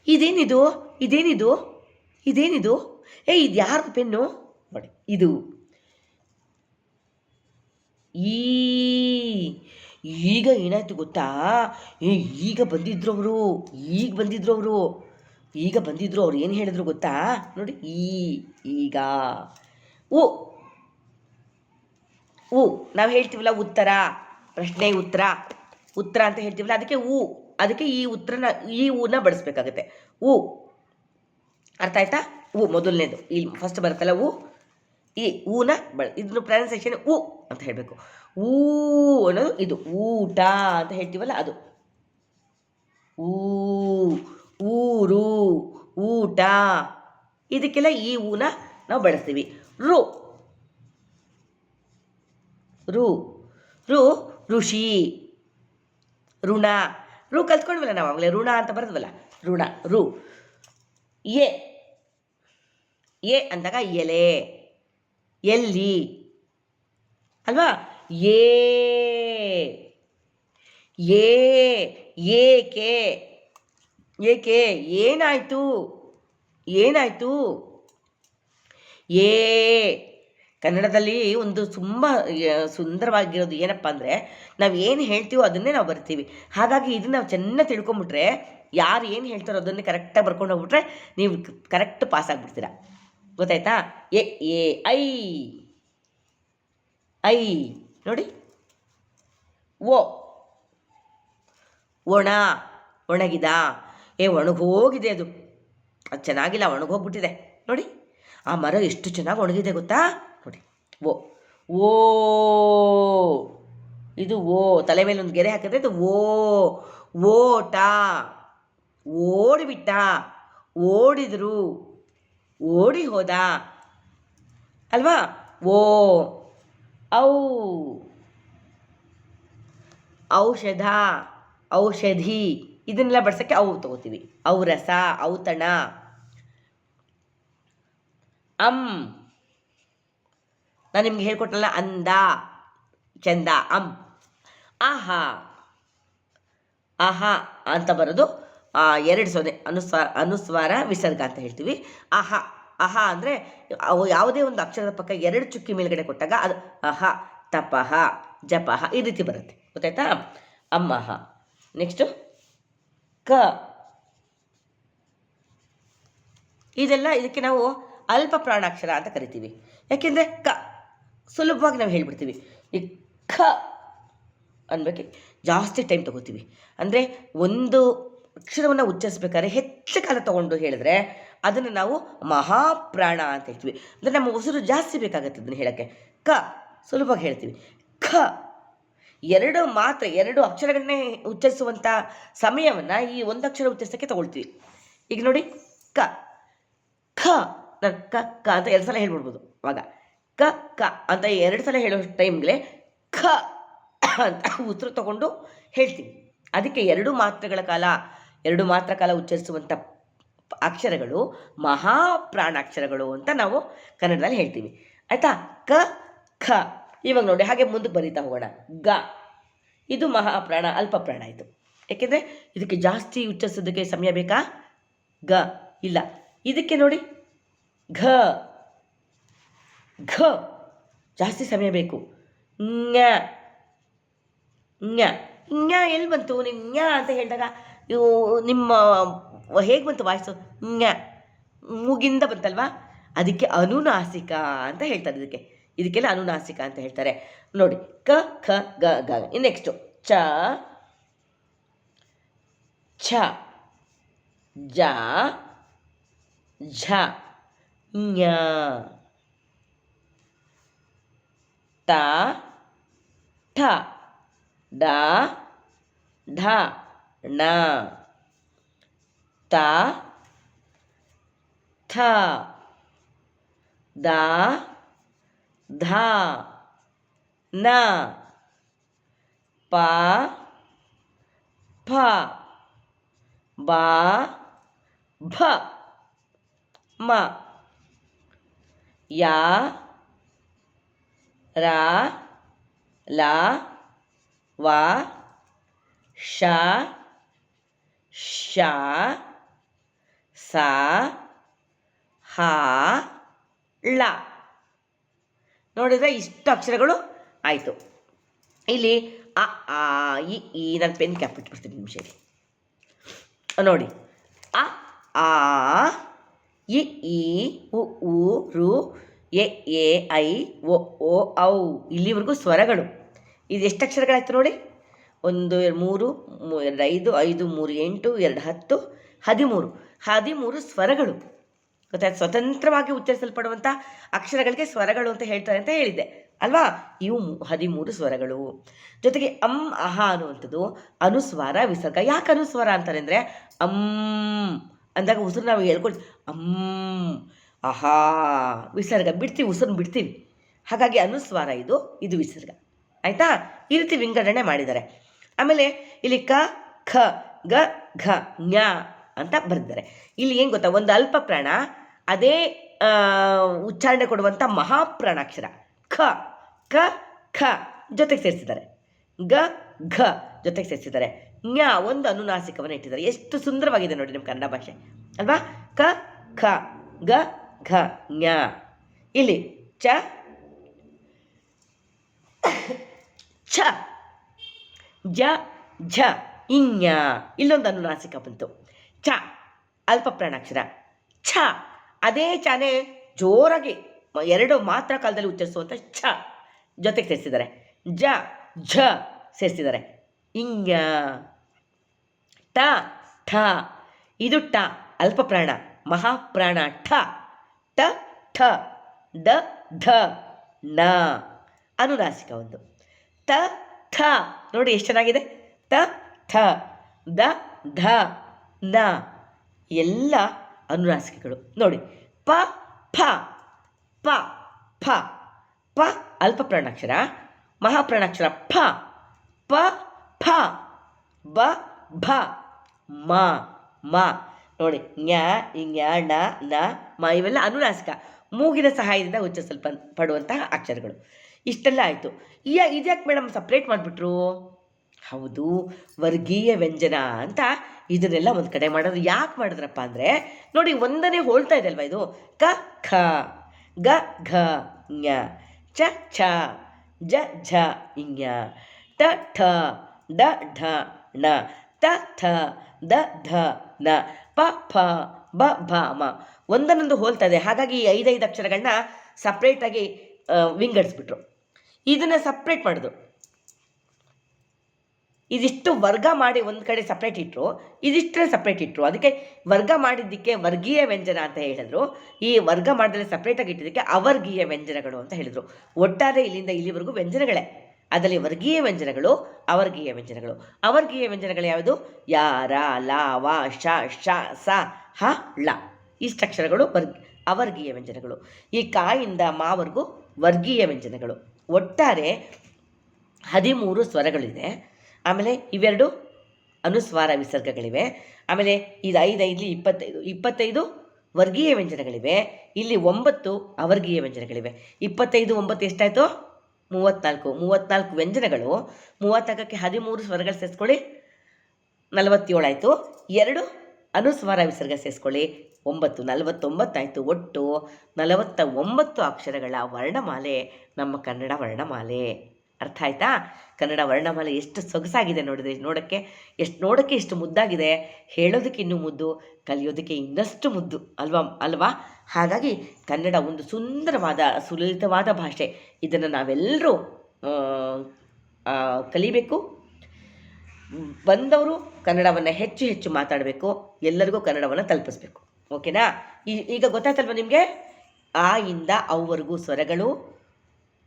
ಇದೇನಿದು ಇದೇನಿದು ಇದೇನಿದು ಇದು ಯಾರ್ದು ಪೆನ್ನು ನೋಡಿ, ಇದು ಈ. ಈಗ ಏನಾಯ್ತು ಗೊತ್ತಾ? ಈಗ ಬಂದಿದ್ರು ಅವ್ರು ಏನು ಹೇಳಿದ್ರು ಗೊತ್ತಾ? ನೋಡಿ, ಈಗ ಉ ನಾವು ಹೇಳ್ತೀವಲ್ಲ ಉತ್ತರ, ಪ್ರಶ್ನೆ ಉತ್ತರ ಅಂತ ಹೇಳ್ತೀವಲ್ಲ, ಅದಕ್ಕೆ ಈ ಉತ್ತರನ ಈ ಊನ ಬಳಸ್ಬೇಕಾಗತ್ತೆ. ಅರ್ಥ ಆಯ್ತಾ? ಮೊದಲನೇದು ಇಲ್ಲಿ ಫಸ್ಟ್ ಬರುತ್ತಲ್ಲ ಈ ಊನ ಇದನ್ನು ಪ್ರೊನೌನ್ಸಿಯೇಷನ್ ಅಂತ ಹೇಳಬೇಕು. ಅನ್ನೋದು ಇದು ಊಟ ಅಂತ ಹೇಳ್ತೀವಲ್ಲ, ಅದು ಊರು, ಊಟ. ಇದಕ್ಕೆಲ್ಲ ಈ ಊನ ನಾವು ಬಳಸ್ತೀವಿ. ರು ಋಷಿ, ಋಣ. ಕಲ್ತ್ಕೊಂಡ್ವಲ್ಲ ನಾವು ಆಗಲೇ, ಋಣ ಅಂತ ಬರೋದ್ವಲ್ಲ, ಋಣ. ಎ ಅಂದಾಗ ಎಲೆ, ಎಲ್ಲಿ ಅಲ್ವಾ. ಏಕೆ, ಏನಾಯ್ತು. ಕನ್ನಡದಲ್ಲಿ ಒಂದು ತುಂಬ ಸುಂದರವಾಗಿರೋದು ಏನಪ್ಪ ಅಂದರೆ, ನಾವು ಏನು ಹೇಳ್ತೀವೋ ಅದನ್ನೇ ನಾವು ಬರ್ತೀವಿ. ಹಾಗಾಗಿ ಇದನ್ನು ನಾವು ಚೆನ್ನಾಗಿ ತಿಳ್ಕೊಂಬಿಟ್ರೆ, ಯಾರು ಏನು ಹೇಳ್ತಾರೋ ಅದನ್ನೇ ಕರೆಕ್ಟಾಗಿ ಬರ್ಕೊಂಡು ಹೋಗ್ಬಿಟ್ರೆ ನೀವು ಕರೆಕ್ಟ್ ಪಾಸ್ ಆಗಿಬಿಡ್ತೀರ. ಗೊತ್ತಾಯ್ತಾ? ಐ ನೋಡಿ. ಒಣಗಿದ, ಒಣಗೋಗಿದೆ, ಅದು ಚೆನ್ನಾಗಿಲ್ಲ, ಒಣಗೋಗ್ಬಿಟ್ಟಿದೆ ನೋಡಿ. ಆ ಮರ ಎಷ್ಟು ಚೆನ್ನಾಗಿ ಒಣಗಿದೆ ಗೊತ್ತಾ? ನೋಡಿ. ಇದು ತಲೆ ಮೇಲೆ ಒಂದು ಗೆರೆ ಹಾಕಿದ್ರೆ ಇದು ಓಟ. ಓಡಿಬಿಟ್ಟ, ಓಡಿದ್ರು, ಓಡಿ ಹೋದ ಅಲ್ವಾ. ಔಷಧ, ಔಷಧಿ, ಇದನ್ನೆಲ್ಲ ಬಳಸೋಕ್ಕೆ ತಗೋತೀವಿ. ಔರಸ, ಔತಣ. ನಾನು ನಿಮ್ಗೆ ಹೇಳ್ಕೊಟ್ಟಲ್ಲ, ಅಂದ, ಚಂದ. ಆಹಾ ಅಂತ ಬರೋದು ಎರಡು ಸೊನ್ನೆ, ಅನುಸ್ವಾರ ವಿಸರ್ಗ ಅಂತ ಹೇಳ್ತೀವಿ. ಆಹಾ ಅಂದರೆ ಯಾವುದೇ ಒಂದು ಅಕ್ಷರದ ಪಕ್ಕ ಎರಡು ಚುಕ್ಕಿ ಮೇಲ್ಗಡೆ ಕೊಟ್ಟಾಗ ಅದು ಅಹ, ತಪಹ, ಜಪಹ ಈ ರೀತಿ ಬರುತ್ತೆ. ಗೊತ್ತಾಯ್ತಾ? ಅಮ್ಮಹ. ನೆಕ್ಸ್ಟು ಇದಕ್ಕೆ ನಾವು ಅಲ್ಪ ಪ್ರಾಣಾಕ್ಷರ ಅಂತ ಕರಿತೀವಿ. ಯಾಕೆಂದರೆ ಸುಲಭವಾಗಿ ನಾವು ಹೇಳ್ಬಿಡ್ತೀವಿ. ಈ ಅನ್ಬೇಕು ಜಾಸ್ತಿ ಟೈಮ್ ತಗೋತೀವಿ. ಅಂದರೆ ಒಂದು ಅಕ್ಷರವನ್ನು ಉಚ್ಚರಿಸ್ಬೇಕಾದ್ರೆ ಹೆಚ್ಚು ಕಾಲ ತೊಗೊಂಡು ಹೇಳಿದ್ರೆ ಅದನ್ನು ನಾವು ಮಹಾಪ್ರಾಣ ಅಂತ ಹೇಳ್ತೀವಿ. ಅಂದರೆ ನಮ್ಮ ಉಸಿರು ಜಾಸ್ತಿ ಬೇಕಾಗುತ್ತೆ ಅದನ್ನು ಹೇಳೋಕ್ಕೆ. ಸುಲಭವಾಗಿ ಹೇಳ್ತೀವಿ. ಎರಡು ಅಕ್ಷರಗಳನ್ನೇ ಉಚ್ಚರಿಸುವಂಥ ಸಮಯವನ್ನು ಈ ಒಂದು ಅಕ್ಷರ ಉಚ್ಚರಿಸೋಕ್ಕೆ ತಗೊಳ್ತೀವಿ. ಈಗ ನೋಡಿ, ನಾನು ಕ ಅಂತ 2 ಸಲ ಹೇಳ್ಬಿಡ್ಬೋದು. ಅವಾಗ ಕ ಅಂತ 2 ಸಲ ಹೇಳೋ ಟೈಮ್ಗೆ ಅಂತ ಉತ್ತರ ತಗೊಂಡು ಹೇಳ್ತೀವಿ. ಅದಕ್ಕೆ 2 ಮಾತ್ರ ಕಾಲ ಉಚ್ಚರಿಸುವಂಥ ಅಕ್ಷರಗಳು ಮಹಾಪ್ರಾಣಾಕ್ಷರಗಳು ಅಂತ ನಾವು ಕನ್ನಡದಲ್ಲಿ ಹೇಳ್ತೀವಿ. ಆಯಿತಾ? ಕ. ಇವಾಗ ನೋಡಿ, ಹಾಗೆ ಮುಂದಕ್ಕೆ ಬರೀತಾ ಹೋಗೋಣ. ಇದು ಮಹಾಪ್ರಾಣ, ಅಲ್ಪ ಪ್ರಾಣ ಇದು. ಯಾಕೆಂದರೆ ಇದಕ್ಕೆ ಜಾಸ್ತಿ ಉಚ್ಚರಿಸೋದಕ್ಕೆ ಸಮಯ ಬೇಕಾ? ಇಲ್ಲ. ಇದಕ್ಕೆ ನೋಡಿ, ಘ ಜಾಸ್ತಿ ಸಮಯ ಬೇಕು. ಎಲ್ಲಿ ಬಂತು? ನೀವು ಅಂತ ಹೇಳಿದಾಗ ನಿಮ್ಮ ಹೇಗೆ ಬಂತು ವಾಯ್ಸು? ಮೂಗಿಂದ ಬಂತಲ್ವಾ? ಅದಕ್ಕೆ ಅನುನಾಸಿಕ ಅಂತ ಹೇಳ್ತಾರೆ. ಇದಕ್ಕೆಲ್ಲ ಅನುನಾಸಿಕ ಅಂತ ಹೇಳ್ತಾರೆ. ನೋಡಿ, ಕ, ಖ, ಗ. ನೆಕ್ಸ್ಟು ಚ ಛ ಜ ಝ ಞ ತ ಠ ಡ ಢ ಣ ತ ಥ ದ ಧ ನ ಪ ಫ ಬ ಭ ಮ ಯ ರ ಲ ವ ಶ ಶ ಸ ಹ ಳ. ನೋಡಿದರೆ ಇಷ್ಟು ಅಕ್ಷರಗಳು ಆಯಿತು. ಇಲ್ಲಿ ಅ ಆ ಈ ನಾನು ಪೆನ್ ಕ್ಯಾಪ್ ಇಟ್ಬಿಡ್ತೀನಿ ನಿಮಿಷದಲ್ಲಿ. ನೋಡಿ, ಅ ಆ ಇ ಈ ಉ ಊ ರು ಎ ಎ ಐ ಒ ಓ ಔ ಇಲ್ಲಿವರೆಗೂ ಸ್ವರಗಳು. ಇದು ಎಷ್ಟು ಅಕ್ಷರಗಳಾಯ್ತು ನೋಡಿ. 1 2 3 2 5 5 3 8 2 10 13 ಸ್ವರಗಳು. ಗೊತ್ತಾಯ್ತು. ಸ್ವತಂತ್ರವಾಗಿ ಉಚ್ಚರಿಸಲ್ಪಡುವಂಥ ಅಕ್ಷರಗಳಿಗೆ ಸ್ವರಗಳು ಅಂತ ಹೇಳ್ತಾರೆ ಅಂತ ಹೇಳಿದ್ದೆ ಅಲ್ವಾ. ಇವು 13 ಸ್ವರಗಳು. ಜೊತೆಗೆ ಅಹ ಅನ್ನುವಂಥದ್ದು ಅನುಸ್ವಾರ ವಿಸರ್ಗ. ಯಾಕೆ ಅನುಸ್ವಾರ ಅಂತಾರೆ ಅಂದರೆ ಅಂದಾಗ ಉಸಿರು ನಾವು ಹೇಳ್ಕೊಳ್ತೀವಿ ಅಹಾ, ವಿಸರ್ಗ ಬಿಡ್ತೀವಿ, ಉಸಿರನ್ನ ಬಿಡ್ತೀವಿ. ಹಾಗಾಗಿ ಅನುಸ್ವಾರ ಇದು ವಿಸರ್ಗ. ಆಯಿತಾ. ಈ ರೀತಿ ವಿಂಗಡಣೆ ಮಾಡಿದ್ದಾರೆ. ಆಮೇಲೆ ಇಲ್ಲಿ ಕ ಖ ಗ ಘ ಞ ಅಂತ ಬರೆದಿದ್ದಾರೆ. ಇಲ್ಲಿ ಏನು ಗೊತ್ತಾ, ಒಂದು ಅಲ್ಪ ಪ್ರಾಣ ಅದೇ ಉಚ್ಚಾರಣೆ ಕೊಡುವಂಥ ಮಹಾಪ್ರಾಣಾಕ್ಷರ ಖ ಕ ಖ ಜೊತೆಗೆ ಸೇರಿಸಿದ್ದಾರೆ, ಗ ಘ ಜೊತೆಗೆ ಸೇರಿಸಿದ್ದಾರೆ, ಞ ಒಂದು ಅನುನಾಸಿಕವನ್ನು ಇಟ್ಟಿದ್ದಾರೆ. ಎಷ್ಟು ಸುಂದರವಾಗಿದೆ ನೋಡಿ ನಿಮ್ಮ ಕನ್ನಡ ಭಾಷೆ ಅಲ್ವಾ. ಕ ಖ ಗ ಘ ಞ. ಇಲ್ಲಿ ಚ ಛ ಜ ಝ ಇಞ ಇಲ್ಲೊಂದು ಅನುನಾಸಿಕ ಬಂತು. ಚ ಅಲ್ಪ ಪ್ರಾಣಾಕ್ಷರ. ಛ ಅದೇ ಚಾನೆ ಜೋರಾಗಿ 2 ಮಾತ್ರ ಕಾಲದಲ್ಲಿ ಉಚ್ಚರಿಸುವಂಥ ಛ ಜೊತೆಗೆ ಸೇರಿಸಿದ್ದಾರೆ. ಜ ಝ ಸೇರಿಸಿದ್ದಾರೆ. ಇಞ ಟ ಠ ಇದು ಟ ಅಲ್ಪ ಪ್ರಾಣ ಮಹಾಪ್ರಾಣ ಠ ಟ ಠ ಡ ಧ ನ ಅನುನಾಸಿಕ ಒಂದು. ತ ಥ ನೋಡಿ ಎಷ್ಟು ಚೆನ್ನಾಗಿದೆ. ತ ಥ ದ ಧ ನ ಎಲ್ಲ ಅನುನಾಸಿಕಗಳು ನೋಡಿ. ಪ ಫ ಪ ಫ ಪ ಅಲ್ಪ ಪ್ರಾಣಾಕ್ಷರ, ಮಹಾಪ್ರಾಣಾಕ್ಷರ ಫ ಪ ಫ ಬ ಭ ಮ ಮ ನೋಡಿ. ಞ ಞ ಣ ನ ಮ ಇವೆಲ್ಲ ಅನುನಾಸಿಕ, ಮೂಗಿನ ಸಹಾಯದಿಂದ ಉಚ್ಚರಿಸಲ್ಪಡುವಂತಹ ಅಕ್ಷರಗಳು. ಇಷ್ಟೆಲ್ಲ ಆಯಿತು. ಇದ್ಯಾಕೆ ಮೇಡಮ್ ಸಪ್ರೇಟ್ ಮಾಡಿಬಿಟ್ರು? ಹೌದು, ವರ್ಗೀಯ ವ್ಯಂಜನ ಅಂತ ಇದನ್ನೆಲ್ಲ ಒಂದು ಕಡೆ ಮಾಡೋದು. ಯಾಕೆ ಮಾಡಿದ್ರಪ್ಪ ಅಂದರೆ ನೋಡಿ, ಒಂದನೇ ಹೋಲ್ತಾ ಇದೆ ಅಲ್ವಾ ಇದು. ಕ ಖ ಗ ಘ ಞ ಚ ಛ ಜ ಝ ಇಞ ಟ ಠ ಡ ಢ ಣ ತ ಥ ದ ಧ ನ ಪ ಫ ಬ ಭ ಮ ಒಂದನ್ನೊಂದು ಹೋಲ್ತಾ ಇದೆ. ಹಾಗಾಗಿ 5 ಅಕ್ಷರಗಳನ್ನ ಸಪ್ರೇಟಾಗಿ ವಿಂಗಡಿಸ್ಬಿಟ್ರು. ಇದನ್ನು ಸಪ್ರೇಟ್ ಮಾಡಿದ್ರು. ಇದಿಷ್ಟು ವರ್ಗ ಮಾಡಿ ಒಂದು ಕಡೆ ಸಪ್ರೇಟ್ ಇಟ್ಟರು, ಇದಿಷ್ಟೇ ಸಪ್ರೇಟ್ ಇಟ್ಟರು. ಅದಕ್ಕೆ ವರ್ಗ ಮಾಡಿದ್ದಕ್ಕೆ ವರ್ಗೀಯ ವ್ಯಂಜನ ಅಂತ ಹೇಳಿದ್ರು. ಈ ವರ್ಗ ಮಾಡಿದ್ರೆ ಸಪ್ರೇಟಾಗಿ ಇಟ್ಟಿದ್ದಕ್ಕೆ ಅವರ್ಗೀಯ ವ್ಯಂಜನಗಳು ಅಂತ ಹೇಳಿದರು. ಒಟ್ಟಾರೆ ಇಲ್ಲಿಂದ ಇಲ್ಲಿವರೆಗೂ ವ್ಯಂಜನಗಳೇ. ಅದರಲ್ಲಿ ವರ್ಗೀಯ ವ್ಯಂಜನಗಳು, ಅವರ್ಗೀಯ ವ್ಯಂಜನಗಳು. ಅವರ್ಗೀಯ ವ್ಯಂಜನಗಳು ಯಾವುದು? ಯ ರ ಲ ವ ಶ ಶ ಸ ಹ ಳ ಇಷ್ಟು ಅಕ್ಷರಗಳು ಅವರ್ಗೀಯ ವ್ಯಂಜನಗಳು. ಈ ಕಾಯಿಂದ ಮಾವರೆಗೂ ವರ್ಗೀಯ ವ್ಯಂಜನಗಳು. ಒಟ್ಟಾರೆ 13 ಸ್ವರಗಳಿದೆ. ಆಮೇಲೆ ಇವೆರಡು ಅನುಸ್ವಾರ ವಿಸರ್ಗಗಳಿವೆ. ಆಮೇಲೆ ಇದು 25 ವರ್ಗೀಯ ವ್ಯಂಜನಗಳಿವೆ. ಇಲ್ಲಿ 9 ಅವರ್ಗೀಯ ವ್ಯಂಜನಗಳಿವೆ. 25 9 ಎಷ್ಟಾಯಿತು? 34 ವ್ಯಂಜನಗಳು. 34ಕ್ಕೆ 13 ಸ್ವರಗಳು ಸೇರಿಸ್ಕೊಳ್ಳಿ, 47 ಆಯಿತು. 2 ಅನುಸ್ವಾರ ವಿಸರ್ಗ ಸೇರಿಸ್ಕೊಳ್ಳಿ, 9 49 ಆಯಿತು. ಒಟ್ಟು 49 ಅಕ್ಷರಗಳ ವರ್ಣಮಾಲೆ ನಮ್ಮ ಕನ್ನಡ ವರ್ಣಮಾಲೆ. ಅರ್ಥ ಆಯ್ತಾ? ಕನ್ನಡ ವರ್ಣಮಾಲೆ ಎಷ್ಟು ಸೊಗಸಾಗಿದೆ ನೋಡಿದ್ರೆ, ನೋಡೋಕ್ಕೆ ಎಷ್ಟು ಮುದ್ದಾಗಿದೆ. ಹೇಳೋದಕ್ಕೆ ಇನ್ನೂ ಮುದ್ದು, ಕಲಿಯೋದಕ್ಕೆ ಇನ್ನಷ್ಟು ಮುದ್ದು ಅಲ್ವಾ. ಹಾಗಾಗಿ ಕನ್ನಡ ಒಂದು ಸುಂದರವಾದ ಸುಲಲಿತವಾದ ಭಾಷೆ. ಇದನ್ನು ನಾವೆಲ್ಲರೂ ಕಲಿಬೇಕು. ಬಂದವರು ಕನ್ನಡವನ್ನು ಹೆಚ್ಚು ಹೆಚ್ಚು ಮಾತಾಡಬೇಕು, ಎಲ್ಲರಿಗೂ ಕನ್ನಡವನ್ನು ತಲುಪಿಸ್ಬೇಕು. ಓಕೆನಾ? ಈಗ ಗೊತ್ತಾಯ್ತಲ್ವ ನಿಮಗೆ? ಆ ಇಂದ ಅವ್ವರೆಗೂ ಸ್ವರಗಳು,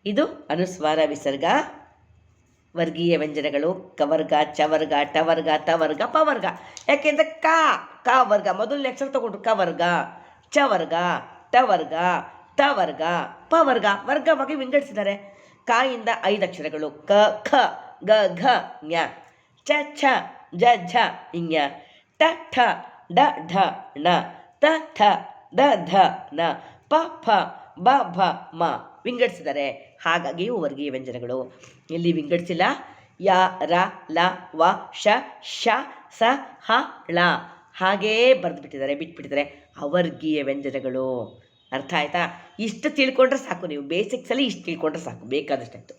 ಇದು ಅನುಸ್ವಾರ ವಿಸರ್ಗ, ವರ್ಗೀಯ ವ್ಯಂಜನಗಳು, ಕವರ್ಗ, ಚವರ್ಗ, ಟವರ್ಗ, ತವರ್ಗ, ಪವರ್ಗ. ಯಾಕೆಂದರೆ ಕ ವರ್ಗ ಮೊದಲನೇ ಅಕ್ಷರ ತಗೊಂಡ್ರು, ಕವರ್ಗ, ಚವರ್ಗ, ಟವರ್ಗ, ತವರ್ಗ, ಪವರ್ಗ. ವರ್ಗವಾಗಿ ವಿಂಗಡಿಸಿದ್ದಾರೆ. ಕ ಇಂದ 5 ಅಕ್ಷರಗಳು, ಕ, ಖ, ಗ, ಘ, ಞ, ಚ, ಛ, ಜ, ಝ, ಞ, ಟ, ಠ, ಡ, ಢ, ಣ, ತ, ಥ, ದ, ಧ, ನ, ಪ, ಫ, ಬ, ಭ, ಮ ವಿಂಗಡಿಸಿದ್ದಾರೆ. ಹಾಗಾಗಿ ಇವು ವರ್ಗೀಯ ವ್ಯಂಜನಗಳು. ಇಲ್ಲಿ ವಿಂಗಡಿಸಿಲ್ಲ. ಯ, ರ, ಲ, ವ, ಶ, ಶ, ಸ, ಹ, ಳ ಹಾಗೇ ಬರೆದುಬಿಟ್ಟಿದ್ದಾರೆ, ಬಿಟ್ಬಿಟ್ಟಿದ್ದಾರೆ. ಅವರ್ಗೀಯ ವ್ಯಂಜನಗಳು. ಅರ್ಥ ಆಯ್ತಾ? ಇಷ್ಟು ತಿಳ್ಕೊಂಡ್ರೆ ಸಾಕು. ನೀವು ಬೇಸಿಕ್ಸಲ್ಲಿ ಇಷ್ಟು ತಿಳ್ಕೊಂಡ್ರೆ ಸಾಕು, ಬೇಕಾದಷ್ಟಾಯಿತು.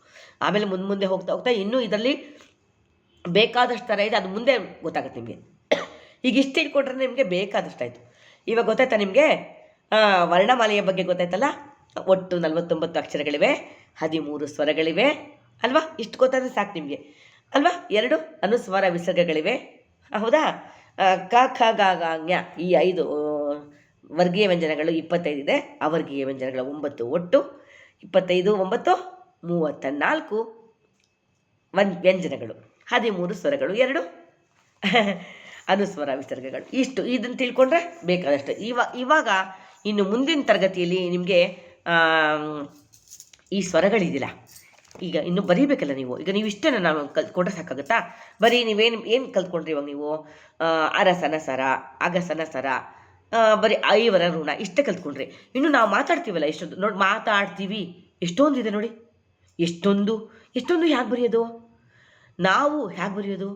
ಆಮೇಲೆ ಮುಂದೆ ಹೋಗ್ತಾ ಹೋಗ್ತಾ ಇನ್ನೂ ಇದರಲ್ಲಿ ಬೇಕಾದಷ್ಟು ಥರ ಇದೆ, ಅದು ಮುಂದೆ ಗೊತ್ತಾಗುತ್ತೆ ನಿಮಗೆ. ಈಗ ಇಷ್ಟು ತಿಳ್ಕೊಂಡ್ರೆ ನಿಮಗೆ ಬೇಕಾದಷ್ಟಾಯಿತು. ಇವಾಗ ಗೊತ್ತಾಯ್ತಾ ನಿಮಗೆ? ವರ್ಣಮಾಲೆಯ ಬಗ್ಗೆ ಗೊತ್ತಾಯ್ತಲ್ಲ? ಒಟ್ಟು 49 ಅಕ್ಷರಗಳಿವೆ, 13 ಸ್ವರಗಳಿವೆ ಅಲ್ವಾ? ಇಷ್ಟು ಗೊತ್ತಾದರೆ ಸಾಕು ನಿಮಗೆ ಅಲ್ವಾ? 2 ಅನುಸ್ವಾರ ವಿಸರ್ಗಗಳಿವೆ, ಹೌದಾ? ಕ, ಖ, ಗ, ಘ, ಞ ಈ 5 ವರ್ಗೀಯ ವ್ಯಂಜನಗಳು 25 ಇದೆ. ಅವರ್ಗೀಯ ವ್ಯಂಜನಗಳು 9. ಒಟ್ಟು 25 9 34 ವ್ಯಂಜನಗಳು, 13 ಸ್ವರಗಳು, 2 ಅನುಸ್ವರ ವಿಸರ್ಗಗಳು. ಇಷ್ಟು ಇದನ್ನು ತಿಳ್ಕೊಂಡ್ರೆ ಬೇಕಾದಷ್ಟು. ಇವಾಗ ಇನ್ನು ಮುಂದಿನ ತರಗತಿಯಲ್ಲಿ ನಿಮಗೆ ಈ ಸ್ವರಗಳಿದಿಲ್ಲ, ಈಗ ಇನ್ನು ಬರೀಬೇಕಲ್ಲ ನೀವು. ಈಗ ನೀವು ಇಷ್ಟೇ ನಾವು ಕಲ್ತ್ಕೊಂಡ್ರೆ ಸಾಕಾಗುತ್ತಾ? ಬರೀ ಏನು ಕಲ್ತ್ಕೊಂಡ್ರಿ ಇವಾಗ ನೀವು? ಅರಸನ ಸರ, ಅಗಸನ ಸರ, ಬರೀ ಐವರ ಋಣ ಇಷ್ಟೇ ಕಲ್ತ್ಕೊಂಡ್ರಿ. ಇನ್ನು ನಾವು ಮಾತಾಡ್ತೀವಲ್ಲ ಎಷ್ಟೊಂದು, ನೋಡಿ ಮಾತಾಡ್ತೀವಿ, ಎಷ್ಟೊಂದಿದೆ ನೋಡಿ, ಎಷ್ಟೊಂದು ಹೇಗೆ ಬರೆಯೋದು? ನಾವು ಹೇಗೆ ಬರೆಯೋದು?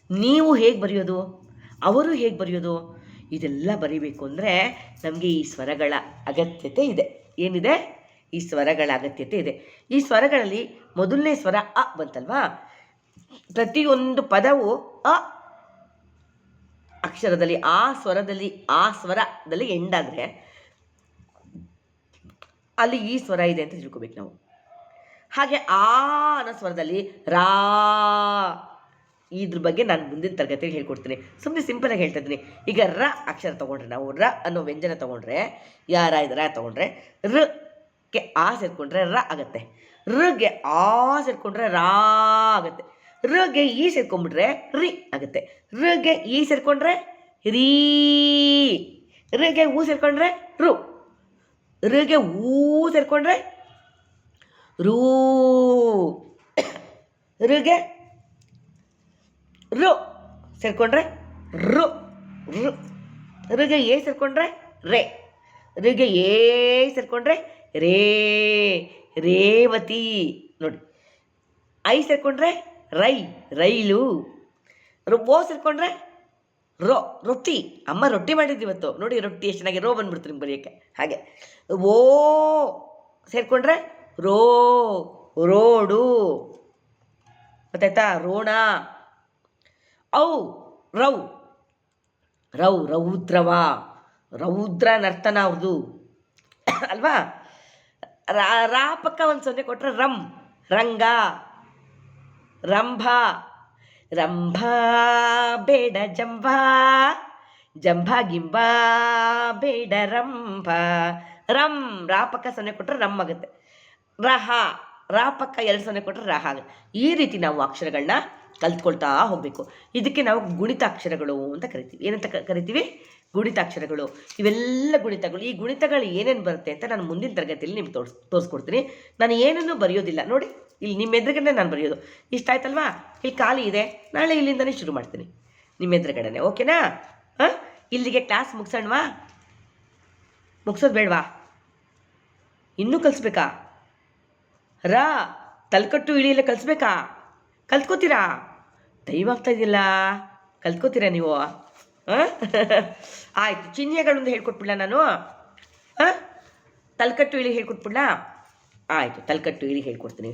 ನೀವು ಹೇಗೆ ಬರೆಯೋದು? ಅವರು ಹೇಗೆ ಬರೆಯೋದು? ಇದೆಲ್ಲ ಬರೀಬೇಕು ಅಂದರೆ ನಮಗೆ ಈ ಸ್ವರಗಳ ಅಗತ್ಯತೆ ಇದೆ. ಏನಿದೆ? ಈ ಸ್ವರಗಳ ಅಗತ್ಯತೆ ಇದೆ. ಈ ಸ್ವರಗಳಲ್ಲಿ ಮೊದಲನೇ ಸ್ವರ ಅ ಬಂತಲ್ವಾ? ಪ್ರತಿಯೊಂದು ಪದವು ಅ ಅಕ್ಷರದಲ್ಲಿ, ಆ ಸ್ವರದಲ್ಲಿ ಎಂಡಾದರೆ ಅಲ್ಲಿ ಈ ಸ್ವರ ಇದೆ ಅಂತ ತಿಳ್ಕೊಬೇಕು ನಾವು. ಹಾಗೆ ಆ ಅನ್ನೋ ಸ್ವರದಲ್ಲಿ ರಾ, ಇದ್ರ ಬಗ್ಗೆ ನಾನು ಮುಂದಿನ ತರಗತಿಯಲ್ಲಿ ಹೇಳ್ಕೊಡ್ತೀನಿ. ಸುಮ್ಮನೆ ಸಿಂಪಲಾಗಿ ಹೇಳ್ತಾ ಇದ್ದೀನಿ. ಈಗ ರ ಅಕ್ಷರ ತೊಗೊಂಡ್ರೆ, ನಾವು ರ ಅನ್ನೋ ವ್ಯಂಜನ ತೊಗೊಂಡ್ರೆ, ಯಾರ ಇದು ರ ತೊಗೊಂಡ್ರೆ, ಗೆ ಆ ಸೇರಿಕೊಂಡ್ರೆ ರ ಆಗುತ್ತೆ, ರಿಗೆ ಆ ಸೇರಿಕೊಂಡ್ರೆ ರಾ ಆಗುತ್ತೆ, ರಿಗೆ ಈ ಸೇರ್ಕೊಂಡ್ಬಿಟ್ರೆ ರಿ ಆಗುತ್ತೆ, ರಿಗೆ ಈ ಸೇರಿಕೊಂಡ್ರೆ ರೀ, ರಿಗೆ ಊ ಸೇರಿಕೊಂಡ್ರೆ ರು, ರಿಗೆ ಊ ಸೇರಿಕೊಂಡ್ರೆ ರೂ, ರಿಗೆ ರು ಸೇರಿಕೊಂಡ್ರೆ ರು, ರಿಗೆ ಎ ಸೇರಿಕೊಂಡ್ರೆ ರೇ, ರಿಗೆ ಏ ಸೇರಿಕೊಂಡ್ರೆ ರೇ, ರೇವತಿ. ನೋಡಿ, ಐ ಸೇರಿಕೊಂಡ್ರೆ ರೈ, ರೈಲು, ಓ ಸೇರಿಕೊಂಡ್ರೆ ರೋ, ರೊಟ್ಟಿ. ಅಮ್ಮ ರೊಟ್ಟಿ ಮಾಡಿದ್ದು ಇವತ್ತು ನೋಡಿ, ರೊಟ್ಟಿ ಎಷ್ಟು ಚೆನ್ನಾಗಿ ರೋ ಬಂದ್ಬಿಡ್ತು ನಿಮ್ಗೆ ಬರೆಯೋಕ್ಕೆ. ಹಾಗೆ ಓ ಸೇರಿಕೊಂಡ್ರೆ ರೋ, ರೋಡು, ಗೊತ್ತಾಯ್ತಾ? ರೋಣ. ಔ ರೌ, ರೌದ್ರವ, ರೌದ್ರ ನರ್ತನ ಅವ್ರದು ಅಲ್ವಾ? ರಾ ಪಕ್ಕ ಒಂದು 0 ಕೊಟ್ಟರೆ ರಂ, ರಂಗ, ರಂಭ, ರಂಭ ಬೇಡ ಜಂಭ, ಜಂಭ ಗಿಂಬ ಬೇಡ ರಂಭ, ರಂ. ರಾ ಪಕ್ಕ 0 ಕೊಟ್ಟರೆ ರಮ್ ಆಗುತ್ತೆ. ರಹ, ರಾ ಪಕ್ಕ 2 0 ಕೊಟ್ಟರೆ ರಹ ಆಗುತ್ತೆ. ಈ ರೀತಿ ನಾವು ಅಕ್ಷರಗಳನ್ನ ಕಲ್ತ್ಕೊಳ್ತಾ ಹೋಗಬೇಕು. ಇದಕ್ಕೆ ನಾವು ಗುಣಿತಾಕ್ಷರಗಳು ಅಂತ ಕರಿತೀವಿ. ಏನಂತ ಕರಿತೀವಿ? ಗುಣಿತಾಕ್ಷರಗಳು. ಇವೆಲ್ಲ ಗುಣಿತಗಳು. ಈ ಗುಣಿತಗಳು ಏನೇನು ಬರುತ್ತೆ ಅಂತ ನಾನು ಮುಂದಿನ ತರಗತಿಯಲ್ಲಿ ನಿಮ್ಗೆ ತೋರಿಸ್ಕೊಡ್ತೀನಿ. ನಾನು ಏನನ್ನೂ ಬರೆಯೋದಿಲ್ಲ ನೋಡಿ, ಇಲ್ಲಿ ನಿಮ್ಮ ಎದುರುಗಡೆ ನಾನು ಬರೆಯೋದು. ಇಷ್ಟ ಆಯ್ತಲ್ವಾ? ಇಲ್ಲಿ ಖಾಲಿ ಇದೆ, ನಾಳೆ ಇಲ್ಲಿಂದನೇ ಶುರು ಮಾಡ್ತೀನಿ ನಿಮ್ಮ ಎದುರುಗಡೆನೆ. ಓಕೆನಾ? ಇಲ್ಲಿಗೆ ಕ್ಲಾಸ್ ಮುಗಿಸೋಣವಾ? ಮುಗಿಸೋದು ಬೇಡವಾ? ಇನ್ನೂ ಕಲಿಸ್ಬೇಕಾ? ರಾ ತಲೆಕಟ್ಟು ಇಳಿಯಲ್ಲ ಕಲಿಸ್ಬೇಕಾ? ಕಲ್ತ್ಕೋತೀರಾ? ಟೈಮ್ ಆಗ್ತಾ ಇದೆಯಲ್ಲ, ಕಲ್ತ್ಕೋತೀರಾ ನೀವು? ಆಯಿತು, ಚಿಹ್ನೆಗಳೊಂದು ಹೇಳ್ಕೊಟ್ಬಿಡ್ಲ ನಾನು? ತಲೆಕಟ್ಟು ಇಳಿ ಹೇಳ್ಕೊಟ್ಬಿಡ್ಲ? ಆಯಿತು, ತಲೆಕಟ್ಟು ಇಳಿ ಹೇಳ್ಕೊಡ್ತೀನಿ.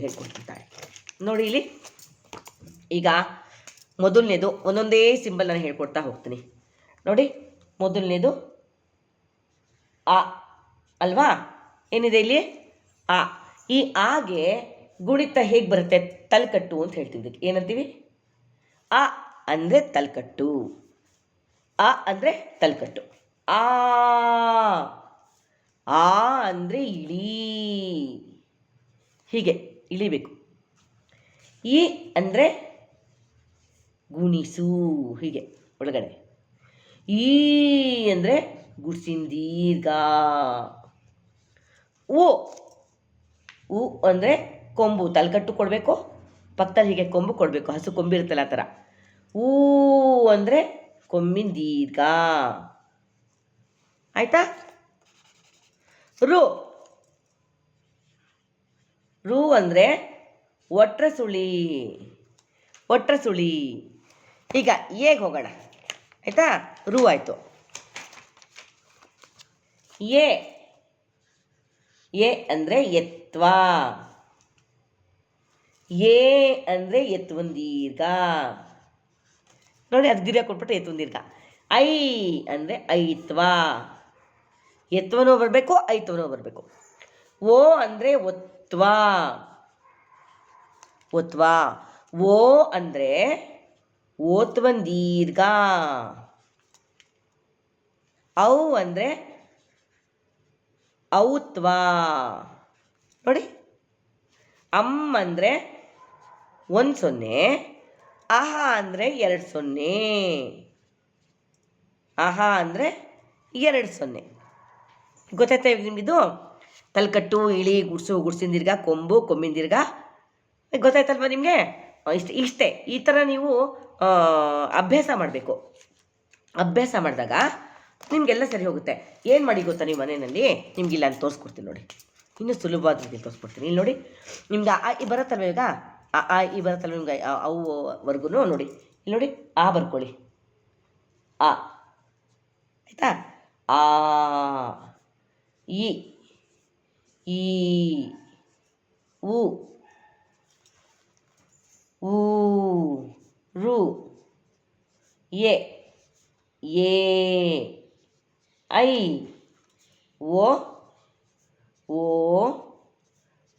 ನೋಡಿ ಇಲ್ಲಿ, ಈಗ ಮೊದಲನೇದು ಒಂದೊಂದೇ ಸಿಂಬಲ್ ನಾನು ಹೇಳ್ಕೊಡ್ತಾ ಹೋಗ್ತೀನಿ. ನೋಡಿ, ಮೊದಲನೇದು ಆ ಅಲ್ವಾ? ಏನಿದೆ ಇಲ್ಲಿ? ಆ. ಈ ಆಗೆ ಗುಣಿತ ಹೇಗೆ ಬರುತ್ತೆ? ತಲೆಕಟ್ಟು ಅಂತ ಹೇಳ್ತೀವಿ. ಏನಂತೀವಿ? ಅ ಅಂದರೆ ತಲ್ಕಟ್ಟು. ಅ ಅಂದರೆ ತಲ್ಕಟ್ಟು. ಆ ಆ ಅಂದರೆ ಇಳಿ, ಹೀಗೆ ಇಳಿಬೇಕು. ಈ ಅಂದರೆ ಗುಣಿಸು, ಹೀಗೆ ಒಳಗಡೆ. ಈ ಅಂದರೆ ಗುಡ್ಸಿನ ದೀರ್ಘ. ಉ ಉ ಅಂದರೆ ಕೊಂಬು, ತಲೆಕಟ್ಟು ಕೊಡಬೇಕು, ಪಕ್ಕದಲ್ಲಿ ಹೀಗೆ ಕೊಂಬು ಕೊಡಬೇಕು, ಹಸು ಕೊಂಬಿರುತ್ತಲ್ಲ ಆ ಥರ. ಊ ಅಂದರೆ ಕೊಂಬಿನ ದೀರ್ಘ. ಆಯ್ತಾ? ರು ರು ಅಂದರೆ ಒಟ್ರ ಸುಳಿ, ಒಟ್ರ ಸುಳಿ. ಈಗ ಏಗೆ ಹೋಗೋಣ, ಆಯಿತಾ? ರು ಆಯಿತು. ಎ ಅಂದರೆ ಎತ್ವ. ಎ ಅಂದರೆ ಎತ್ತುವನ್ ದೀರ್ಘ. ನೋಡಿ, ಅದು ದೀರ್ಘ ಕೊಟ್ಬಿಟ್ಟು ಎತ್ತುವನ್ ದೀರ್ಘ. ಐ ಅಂದರೆ ಐತ್ವ. ಎತ್ತವನೂ ಬರಬೇಕು, ಐತ್ವನೂ ಬರಬೇಕು. ಓ ಅಂದರೆ ಒತ್ವ, ಒತ್ವ. ಓ ಅಂದರೆ ಓತ್ವನ್ ದೀರ್ಘ. ಔ ಅಂದರೆ ಔತ್ವ. ನೋಡಿ, ಅಮ್ ಅಂದರೆ 1 0, ಅಹ ಅಂದರೆ 2 0. ಅಹ ಅಂದರೆ 2 0. ಗೊತ್ತಾಯ್ತಾ ನಿಮಗಿದು? ತಲ್ಕಟ್ಟು, ಇಳಿ, ಗುಡ್ಸು, ಗುಡ್ಸಿನ ದೀರ್ಘ, ಕೊಂಬು, ಕೊಂಬಿನ ದೀರ್ಘ. ಗೊತ್ತಾಯ್ತಲ್ವ ನಿಮಗೆ? ಇಷ್ಟೇ. ಈ ಥರ ನೀವು ಅಭ್ಯಾಸ ಮಾಡಬೇಕು. ಅಭ್ಯಾಸ ಮಾಡಿದಾಗ ನಿಮಗೆಲ್ಲ ಸರಿ ಹೋಗುತ್ತೆ. ಏನು ಮಾಡಿ ಗೊತ್ತಾ, ನೀವು ಮನೆಯಲ್ಲಿ ನಿಮಗಿಲ್ಲ ಅಂತ ತೋರಿಸ್ಕೊಡ್ತೀನಿ ನೋಡಿ. ಇನ್ನೂ ಸುಲಭವಾದ ರೀತಿ ತೋರಿಸ್ಕೊಡ್ತೀನಿ. ಇಲ್ಲಿ ನೋಡಿ, ನಿಮ್ಗೆ ಆ ಈ ಬರುತ್ತಲ್ವ, ಈಗ ಆ ಈ ಬರುತ್ತಲ್ವ ನಿಮ್ಗೆ ಅವುವರೆಗೂ ನೋಡಿ. ಇಲ್ಲಿ ನೋಡಿ, ಆ ಬರ್ಕೊಳ್ಳಿ. ಆ ಆಯಿತಾ? ಆ, ಈ, ಉ, ಊ, ರು, ಎ, ಐ, ಓ,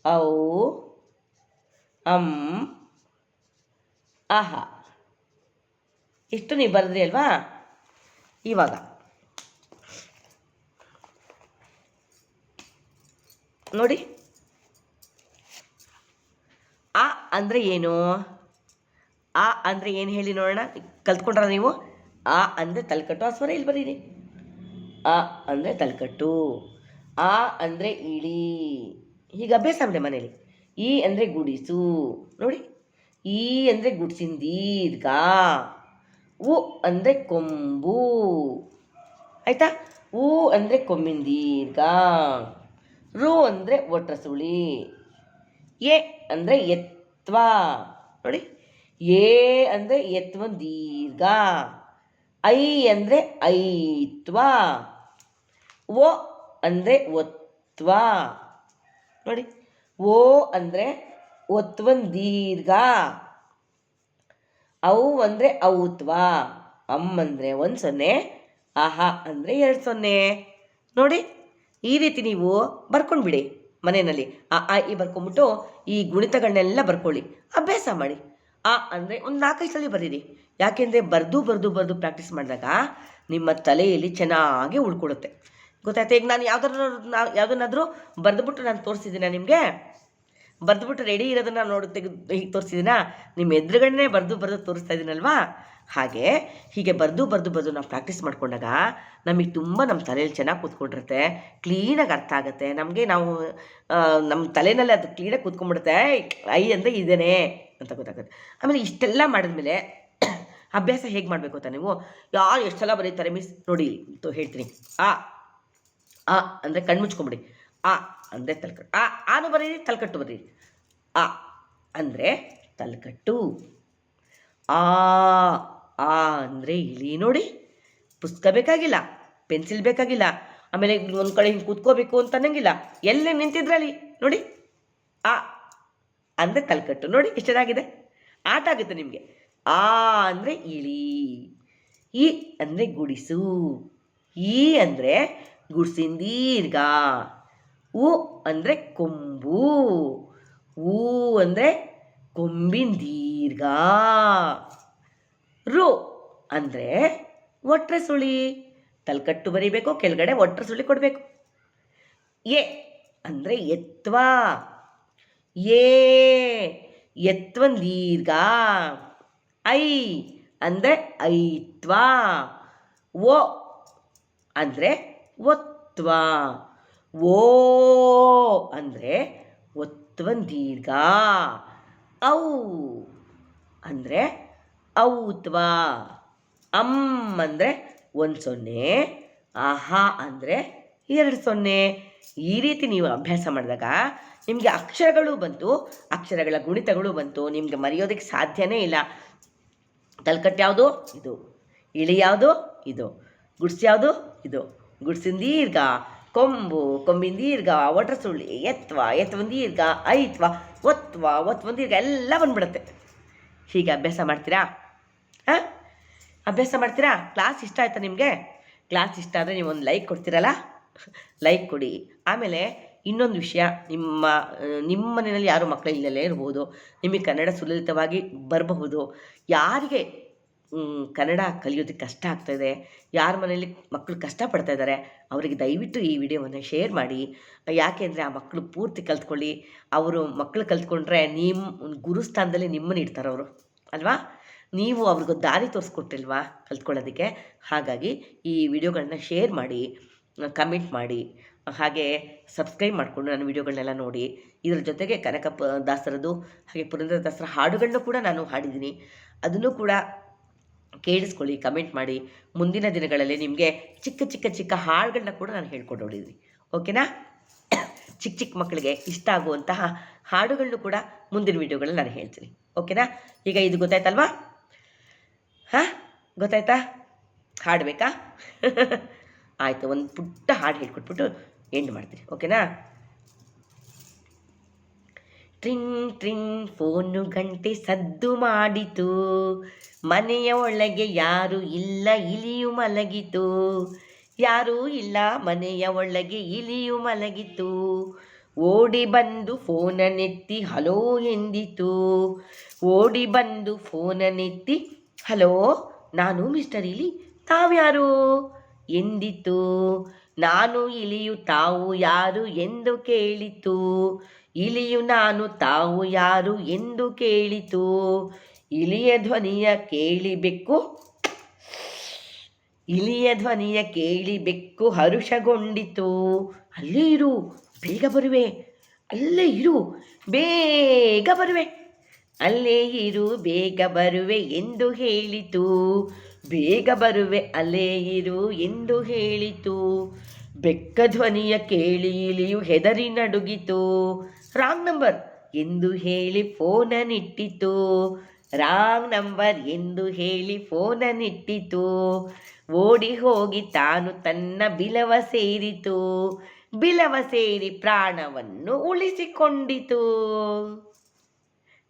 ಔ, ಅಂ, ಅಹ. ಇಷ್ಟು ನೀವು ಬರೆದ್ರಿ ಅಲ್ವಾ? ಇವಾಗ ನೋಡಿ, ಆ ಅಂದರೆ ಏನು? ಆ ಅಂದರೆ ಏನು ಹೇಳಿ ನೋಡೋಣ. ಕಲ್ತ್ಕೊಂಡ್ರ ನೀವು? ಆ ಅಂದರೆ ತಲೆಕಟ್ಟು. ಆ ಸ್ವರ ಇಲ್ಲಿ ಬರೀರಿ. ಆ ಅಂದರೆ ತಲೆಕಟ್ಟು. ಆ ಅಂದರೆ ಇಳಿ. ಹೀಗೆ ಅಭ್ಯಾಸ ಮಾಡಿ ಮನೇಲಿ. ಈ ಅಂದರೆ ಗುಡಿಸು. ನೋಡಿ, ಈ ಅಂದರೆ ಗುಡ್ಸಿನ ದೀರ್ಘ. ಉ ಅಂದರೆ ಕೊಂಬು. ಆಯಿತಾ? ಉ ಅಂದರೆ ಕೊಂಬಿನ ದೀರ್ಘ. ರು ಅಂದರೆ ಒಟ್ರ ಸುಳಿ. ಎ ಅಂದರೆ ಎತ್ವ. ನೋಡಿ, ಎ ಅಂದರೆ ಎತ್ವನ್ ದೀರ್ಘ. ಐ ಅಂದರೆ ಐತ್ವ. ಓ ಅಂದರೆ ಒತ್ವ. ನೋಡಿ, ಓ ಅಂದರೆ ಒತ್ವನ್ ದೀರ್ಘ. ಔ ಅಂದರೆ ಔತ್ವ. ಅಮ್ ಅಂದರೆ 1 0, ಅಹ ಅಂದರೆ 2 0. ನೋಡಿ, ಈ ರೀತಿ ನೀವು ಬರ್ಕೊಂಡ್ಬಿಡಿ ಮನೆಯಲ್ಲಿ. ಆ ಈ ಬರ್ಕೊಂಡ್ಬಿಟ್ಟು ಈ ಗುಣಿತಗಳನ್ನೆಲ್ಲ ಬರ್ಕೊಳ್ಳಿ, ಅಭ್ಯಾಸ ಮಾಡಿ. ಆ ಅಂದರೆ ಒಂದು 4-5 ಸಲ ಬರೀರಿ. ಯಾಕೆಂದರೆ ಬರೆದು ಪ್ರಾಕ್ಟೀಸ್ ಮಾಡಿದಾಗ ನಿಮ್ಮ ತಲೆಯಲ್ಲಿ ಚೆನ್ನಾಗಿ ಉಳ್ಕೊಳ್ಳುತ್ತೆ. ಗೊತ್ತಾಯ್ತಾ? ಈಗ ನಾನು ಯಾವುದನ್ನಾದರೂ ಬರೆದುಬಿಟ್ಟು ನಾನು ತೋರಿಸಿದ್ದೀನ ನಿಮಗೆ? ಬರೆದುಬಿಟ್ಟು ರೆಡಿ ಇರೋದನ್ನು ಹೀಗೆ ತೋರಿಸಿದ್ದೀನ? ನಿಮ್ಮ ಎದುರುಗಡೆ ಬರೆದು ತೋರಿಸ್ತಾ ಇದ್ದೀನಲ್ವಾ? ಹಾಗೆ ಹೀಗೆ ಬರೆದು ನಾವು ಪ್ರಾಕ್ಟೀಸ್ ಮಾಡ್ಕೊಂಡಾಗ ನಮಗೆ ತುಂಬ ನಮ್ಮ ತಲೆಯಲ್ಲಿ ಚೆನ್ನಾಗಿ ಕೂತ್ಕೊಂಡಿರುತ್ತೆ, ಕ್ಲೀನಾಗಿ ಅರ್ಥ ಆಗುತ್ತೆ ನಮಗೆ. ನಾವು ನಮ್ಮ ತಲೆಯಲ್ಲಿ ಅದು ಕ್ಲೀನಾಗಿ ಕೂತ್ಕೊಂಡ್ಬಿಡುತ್ತೆ. ಐ ಅಂದರೆ ಇದೇನೆ ಅಂತ ಗೊತ್ತಾಗುತ್ತೆ. ಆಮೇಲೆ ಇಷ್ಟೆಲ್ಲ ಮಾಡಿದ್ಮೇಲೆ ಅಭ್ಯಾಸ ಹೇಗೆ ಮಾಡಬೇಕು ಅಂತ ನೀವು ಯಾರು ಎಷ್ಟು ಸಲ ಬರೀತಾರೆ ಮಿಸ್ ನೋಡಿ ಹೇಳ್ತೀನಿ. ಆ ಅಂದರೆ ಕಣ್ಣು ಮುಚ್ಕೊಂಬಿಡಿ. ಆ ಅಂದರೆ ತಲೆಕಟ್ಟು. ಆನು ಬರೀರಿ, ತಲೆಕಟ್ಟು ಬರೀರಿ. ಆ ಅಂದರೆ ತಲೆಕಟ್ಟು. ಆ ಅಂದರೆ ಇಳಿ. ನೋಡಿ, ಪುಸ್ತಕ ಬೇಕಾಗಿಲ್ಲ, ಪೆನ್ಸಿಲ್ ಬೇಕಾಗಿಲ್ಲ, ಆಮೇಲೆ ಒಂದು ಕಡೆ ಹಿಂಗೆ ಕೂತ್ಕೋಬೇಕು ಅಂತ ಅನ್ನಂಗಿಲ್ಲ. ಎಲ್ಲೇ ನಿಂತಿದ್ರಲ್ಲಿ ನೋಡಿ, ಆ ಅಂದರೆ ತಲೆಕಟ್ಟು. ನೋಡಿ ಎಷ್ಟು ಚೆನ್ನಾಗಿದೆ, ಆಟ ಆಗುತ್ತೆ ನಿಮಗೆ. ಆ ಅಂದರೆ ಇಳಿ. ಈ ಅಂದರೆ ಗುಡಿಸು. ಈ ಅಂದರೆ ಗುಡ್ಸಿನ ದೀರ್ಘ. ಉ ಅಂದರೆ ಕೊಂಬು. ಊ ಅಂದರೆ ಕೊಂಬಿನ ದೀರ್ಘ. ರು ಅಂದರೆ ಒಟ್ರೆ ಸುಳಿ, ತಲ್ಕಟ್ಟು ಬರೀಬೇಕು, ಕೆಳಗಡೆ ಒಟ್ರೆ ಸುಳಿ ಕೊಡಬೇಕು. ಎ ಅಂದರೆ ಎತ್ವ, ಏ ಎತ್ವನ್ ದೀರ್ಘ. ಐ ಅಂದರೆ ಐತ್ವ. ಓ ಅಂದರೆ ಒತ್ವ. ಓ ಅಂದರೆ ಒತ್ವನ್ ದೀರ್ಘ. ಔ ಅಂದರೆ ಔತ್ವ. ಅಂ ಅಂದರೆ 1 0, ಆಹಾ ಅಂದರೆ 2 0. ಈ ರೀತಿ ನೀವು ಅಭ್ಯಾಸ ಮಾಡಿದಾಗ ನಿಮಗೆ ಅಕ್ಷರಗಳು ಬಂತು, ಅಕ್ಷರಗಳ ಗುಣಿತಗಳು ಬಂತು. ನಿಮಗೆ ಮರೆಯೋದಕ್ಕೆ ಸಾಧ್ಯನೇ ಇಲ್ಲ. ತಲ್ಕಟ್ಟು ಯಾವುದು? ಇದು. ಇಳಿ ಯಾವುದು? ಇದು. ಗುಡ್ಸ್ ಯಾವುದು? ಇದು. ಗುಡ್ಸಿನ ದೀರ್ಘ, ಕೊಂಬು, ಕೊಂಬಿನ ದೀರ್ಘ, ಒಟ್ರ ಸುಳ್ಳಿ, ಎತ್ವ, ಎತ್ವನ ದೀರ್ಘ, ಐತ್ವ, ಒತ್ವ, ಒತ್ವನ ದೀರ್ಘ ಎಲ್ಲ ಬಂದ್ಬಿಡುತ್ತೆ. ಹೀಗೆ ಅಭ್ಯಾಸ ಮಾಡ್ತೀರಾ? ಹಾಂ, ಅಭ್ಯಾಸ ಮಾಡ್ತೀರಾ? ಕ್ಲಾಸ್ ಇಷ್ಟ ಆಯ್ತಾ ನಿಮಗೆ? ಕ್ಲಾಸ್ ಇಷ್ಟ ಆದರೆ ನೀವು ಒಂದು ಲೈಕ್ ಕೊಡ್ತೀರಲ್ಲ, ಲೈಕ್ ಕೊಡಿ. ಆಮೇಲೆ ಇನ್ನೊಂದು ವಿಷಯ, ನಿಮ್ಮ ಮನೆಯಲ್ಲಿ ಯಾರು ಮಕ್ಕಳು ಇಲ್ಲಲ್ಲೇ ಇರ್ಬೋದು, ನಿಮಗೆ ಕನ್ನಡ ಸುಲಲಿತವಾಗಿ ಬರಬಹುದು. ಯಾರಿಗೆ ಕನ್ನಡ ಕಲಿಯೋದಕ್ಕೆ ಕಷ್ಟ ಆಗ್ತಾಯಿದೆ, ಯಾರ ಮನೆಯಲ್ಲಿ ಮಕ್ಕಳು ಕಷ್ಟಪಡ್ತಾ ಇದ್ದಾರೆ, ಅವರಿಗೆ ದಯವಿಟ್ಟು ಈ ವಿಡಿಯೋವನ್ನು ಶೇರ್ ಮಾಡಿ. ಯಾಕೆ ಅಂದರೆ ಆ ಮಕ್ಕಳು ಪೂರ್ತಿ ಕಲ್ತ್ಕೊಳ್ಳಿ. ಅವರು ಮಕ್ಕಳು ಕಲ್ತ್ಕೊಂಡ್ರೆ ನಿಮ್ಮ ಗುರುಸ್ಥಾನದಲ್ಲಿ ನಿಮ್ಮನ್ನು ಇಡ್ತಾರೆ ಅವರು, ಅಲ್ವಾ? ನೀವು ಅವ್ರಿಗೂ ದಾರಿ ತೋರಿಸ್ಕೊಟ್ಟಿಲ್ವಾ ಕಲ್ತ್ಕೊಳ್ಳೋದಕ್ಕೆ? ಹಾಗಾಗಿ ಈ ವಿಡಿಯೋಗಳನ್ನ ಶೇರ್ ಮಾಡಿ, ಕಮೆಂಟ್ ಮಾಡಿ, ಹಾಗೆ ಸಬ್ಸ್ಕ್ರೈಬ್ ಮಾಡಿಕೊಂಡು ನನ್ನ ವಿಡಿಯೋಗಳನ್ನೆಲ್ಲ ನೋಡಿ. ಇದರ ಜೊತೆಗೆ ದಾಸರದು ಹಾಗೆ ಪುರಂದರದಾಸರ ಹಾಡುಗಳನ್ನೂ ಕೂಡ ನಾನು ಹಾಡಿದ್ದೀನಿ. ಅದನ್ನು ಕೂಡ ಕೇಳಿಸ್ಕೊಳ್ಳಿ, ಕಮೆಂಟ್ ಮಾಡಿ. ಮುಂದಿನ ದಿನಗಳಲ್ಲಿ ನಿಮಗೆ ಚಿಕ್ಕ ಚಿಕ್ಕ ಚಿಕ್ಕ ಹಾಡುಗಳನ್ನ ಕೂಡ ನಾನು ಹೇಳ್ಕೊಂಡು ಹೊಡಿದ್ದೀನಿ. ಓಕೆನಾ? ಚಿಕ್ಕ ಚಿಕ್ಕ ಮಕ್ಕಳಿಗೆ ಇಷ್ಟ ಆಗುವಂತಹ ಹಾಡುಗಳನ್ನು ಕೂಡ ಮುಂದಿನ ವಿಡಿಯೋಗಳಲ್ಲಿ ನಾನು ಹೇಳ್ತೀನಿ. ಓಕೆನಾ? ಈಗ ಇದು ಗೊತ್ತಾಯ್ತಲ್ವಾ? ಹಾಂ, ಗೊತ್ತಾಯ್ತಾ? ಹಾಡಬೇಕಾ? ಆಯಿತು, ಒಂದು ಪುಟ್ಟ ಹಾಡು ಹೇಳ್ಕೊಟ್ಬಿಟ್ಟು ಎಂಡ್ ಮಾಡ್ತೀನಿ. ಓಕೆನಾ? ಟ್ರಿಂಗ್ ಟ್ರಿಂಗ್ ಫೋನು ಗಂಟೆ ಸದ್ದು ಮಾಡಿತು, ಮನೆಯ ಒಳಗೆ ಯಾರೂ ಇಲ್ಲ ಇಲಿಯು ಮಲಗಿತು. ಯಾರೂ ಇಲ್ಲ ಮನೆಯ ಒಳಗೆ ಇಲಿಯು ಮಲಗಿತು. ಓಡಿ ಬಂದು ಫೋನನ್ನೆತ್ತಿ ಹಲೋ ಎಂದಿತು. ಓಡಿ ಬಂದು ಫೋನನ್ನೆತ್ತಿ ಹಲೋ, ನಾನು ಮಿಸ್ಟರ್ ಇಲಿ, ತಾವ್ಯಾರು ಎಂದಿತು. ನಾನು ಇಲಿಯು ತಾವು ಯಾರು ಎಂದು ಕೇಳಿತು. ಇಲಿಯು ನಾನು ತಾವು ಯಾರು ಎಂದು ಕೇಳಿತು. ಇಲಿಯ ಧ್ವನಿಯ ಕೇಳಿ ಬೆಕ್ಕು, ಇಲಿಯ ಧ್ವನಿಯ ಕೇಳಿ ಬೆಕ್ಕು ಹರುಷಗೊಂಡಿತು. ಅಲ್ಲೇ ಇರು, ಬೇಗ ಬರುವೆ, ಅಲ್ಲೇ ಇರು, ಬೇಗ ಬರುವೆ, ಅಲ್ಲೇ ಇರು, ಬೇಗ ಬರುವೆ ಎಂದು ಹೇಳಿತು. ಬೇಗ ಬರುವೆ, ಅಲ್ಲೇ ಇರು ಎಂದು ಹೇಳಿತು. ಬೆಕ್ಕ ಧ್ವನಿಯ ಕೇಳಿ ಇಲಿಯು ಹೆದರಿ ನಡುಗಿತು. ರಾಂಗ್ ನಂಬರ್ ಎಂದು ಹೇಳಿ ಫೋನನ್ನಿಟ್ಟಿತು. ರಾಂಗ್ ನಂಬರ್ ಎಂದು ಹೇಳಿ ಫೋನನ್ನಿಟ್ಟಿತು. ಓಡಿ ಹೋಗಿ ತಾನು ತನ್ನ ಬಿಲವ ಸೇರಿತು. ಬಿಲವ ಸೇರಿ ಪ್ರಾಣವನ್ನು ಉಳಿಸಿಕೊಂಡಿತು.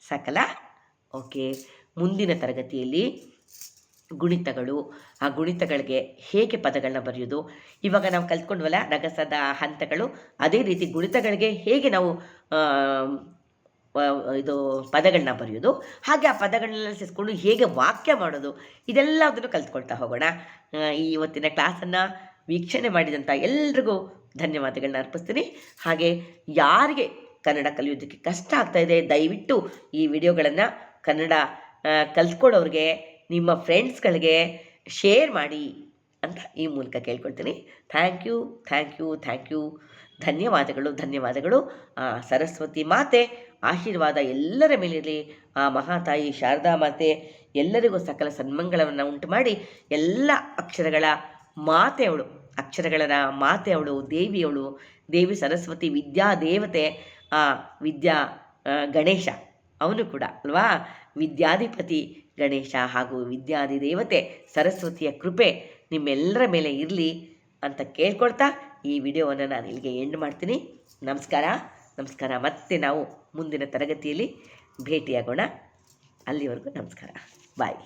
ಸಕಲ? ಓಕೆ, ಮುಂದಿನ ತರಗತಿಯಲ್ಲಿ ಗುಣಿತಗಳು, ಆ ಗುಣಿತಗಳಿಗೆ ಹೇಗೆ ಪದಗಳನ್ನ ಬರೆಯೋದು, ಇವಾಗ ನಾವು ಕಲ್ತ್ಕೊಂಡ್ವಲ್ಲ ರಗಸದ ಹಂತಗಳು, ಅದೇ ರೀತಿ ಗುಣಿತಗಳಿಗೆ ಹೇಗೆ ನಾವು ಇದು ಪದಗಳನ್ನ ಬರೆಯೋದು, ಹಾಗೆ ಆ ಪದಗಳನ್ನೆಲ್ಲ ಸೇರಿಸ್ಕೊಂಡು ಹೇಗೆ ವಾಕ್ಯ ಮಾಡೋದು, ಇದೆಲ್ಲದನ್ನು ಕಲ್ತ್ಕೊಳ್ತಾ ಹೋಗೋಣ. ಈ ಇವತ್ತಿನ ಕ್ಲಾಸನ್ನು ವೀಕ್ಷಣೆ ಮಾಡಿದಂಥ ಎಲ್ರಿಗೂ ಧನ್ಯವಾದಗಳನ್ನ ಅರ್ಪಿಸ್ತೀನಿ. ಹಾಗೆ ಯಾರಿಗೆ ಕನ್ನಡ ಕಲಿಯೋದಕ್ಕೆ ಕಷ್ಟ ಆಗ್ತಾಯಿದೆ, ದಯವಿಟ್ಟು ಈ ವಿಡಿಯೋಗಳನ್ನು ಕನ್ನಡ ಕಲ್ತ್ಕೊಳ್ಳೋರಿಗೆ, ನಿಮ್ಮ ಫ್ರೆಂಡ್ಸ್ಗಳಿಗೆ ಶೇರ್ ಮಾಡಿ ಅಂತ ಈ ಮೂಲಕ ಕೇಳ್ಕೊಳ್ತೀನಿ. Thank you, thank you, thank you. ಧನ್ಯವಾದಗಳು, ಧನ್ಯವಾದಗಳು. ಸರಸ್ವತಿ ಮಾತೆ ಆಶೀರ್ವಾದ ಎಲ್ಲರ ಮೇಲಿರಲಿ. ಆ ಮಹಾತಾಯಿ ಶಾರದಾ ಮಾತೆ ಎಲ್ಲರಿಗೂ ಸಕಲ ಸನ್ಮಂಗಳವನ್ನು ಉಂಟು ಮಾಡಿ, ಎಲ್ಲ ಅಕ್ಷರಗಳ ಮಾತೆಯವಳು, ಅಕ್ಷರಗಳ ಮಾತೆಯವಳು, ದೇವಿಯವಳು, ದೇವಿ ಸರಸ್ವತಿ ವಿದ್ಯಾ ದೇವತೆ, ವಿದ್ಯಾ ಗಣೇಶ ಅವನು ಕೂಡ ಅಲ್ವಾ, ವಿದ್ಯಾಧಿಪತಿ ಗಣೇಶ ಹಾಗೂ ವಿದ್ಯಾದಿ ದೇವತೆ ಸರಸ್ವತಿಯ ಕೃಪೆ ನಿಮ್ಮೆಲ್ಲರ ಮೇಲೆ ಇರಲಿ ಅಂತ ಕೇಳ್ಕೊಳ್ತಾ ಈ ವಿಡಿಯೋವನ್ನು ನಾನು ಇಲ್ಲಿಗೆ ಎಂಡ್ ಮಾಡ್ತೀನಿ. ನಮಸ್ಕಾರ, ನಮಸ್ಕಾರ. ಮತ್ತೆ ನಾವು ಮುಂದಿನ ತರಗತಿಯಲ್ಲಿ ಭೇಟಿಯಾಗೋಣ. ಅಲ್ಲಿವರೆಗೂ ನಮಸ್ಕಾರ, ಬಾಯ್.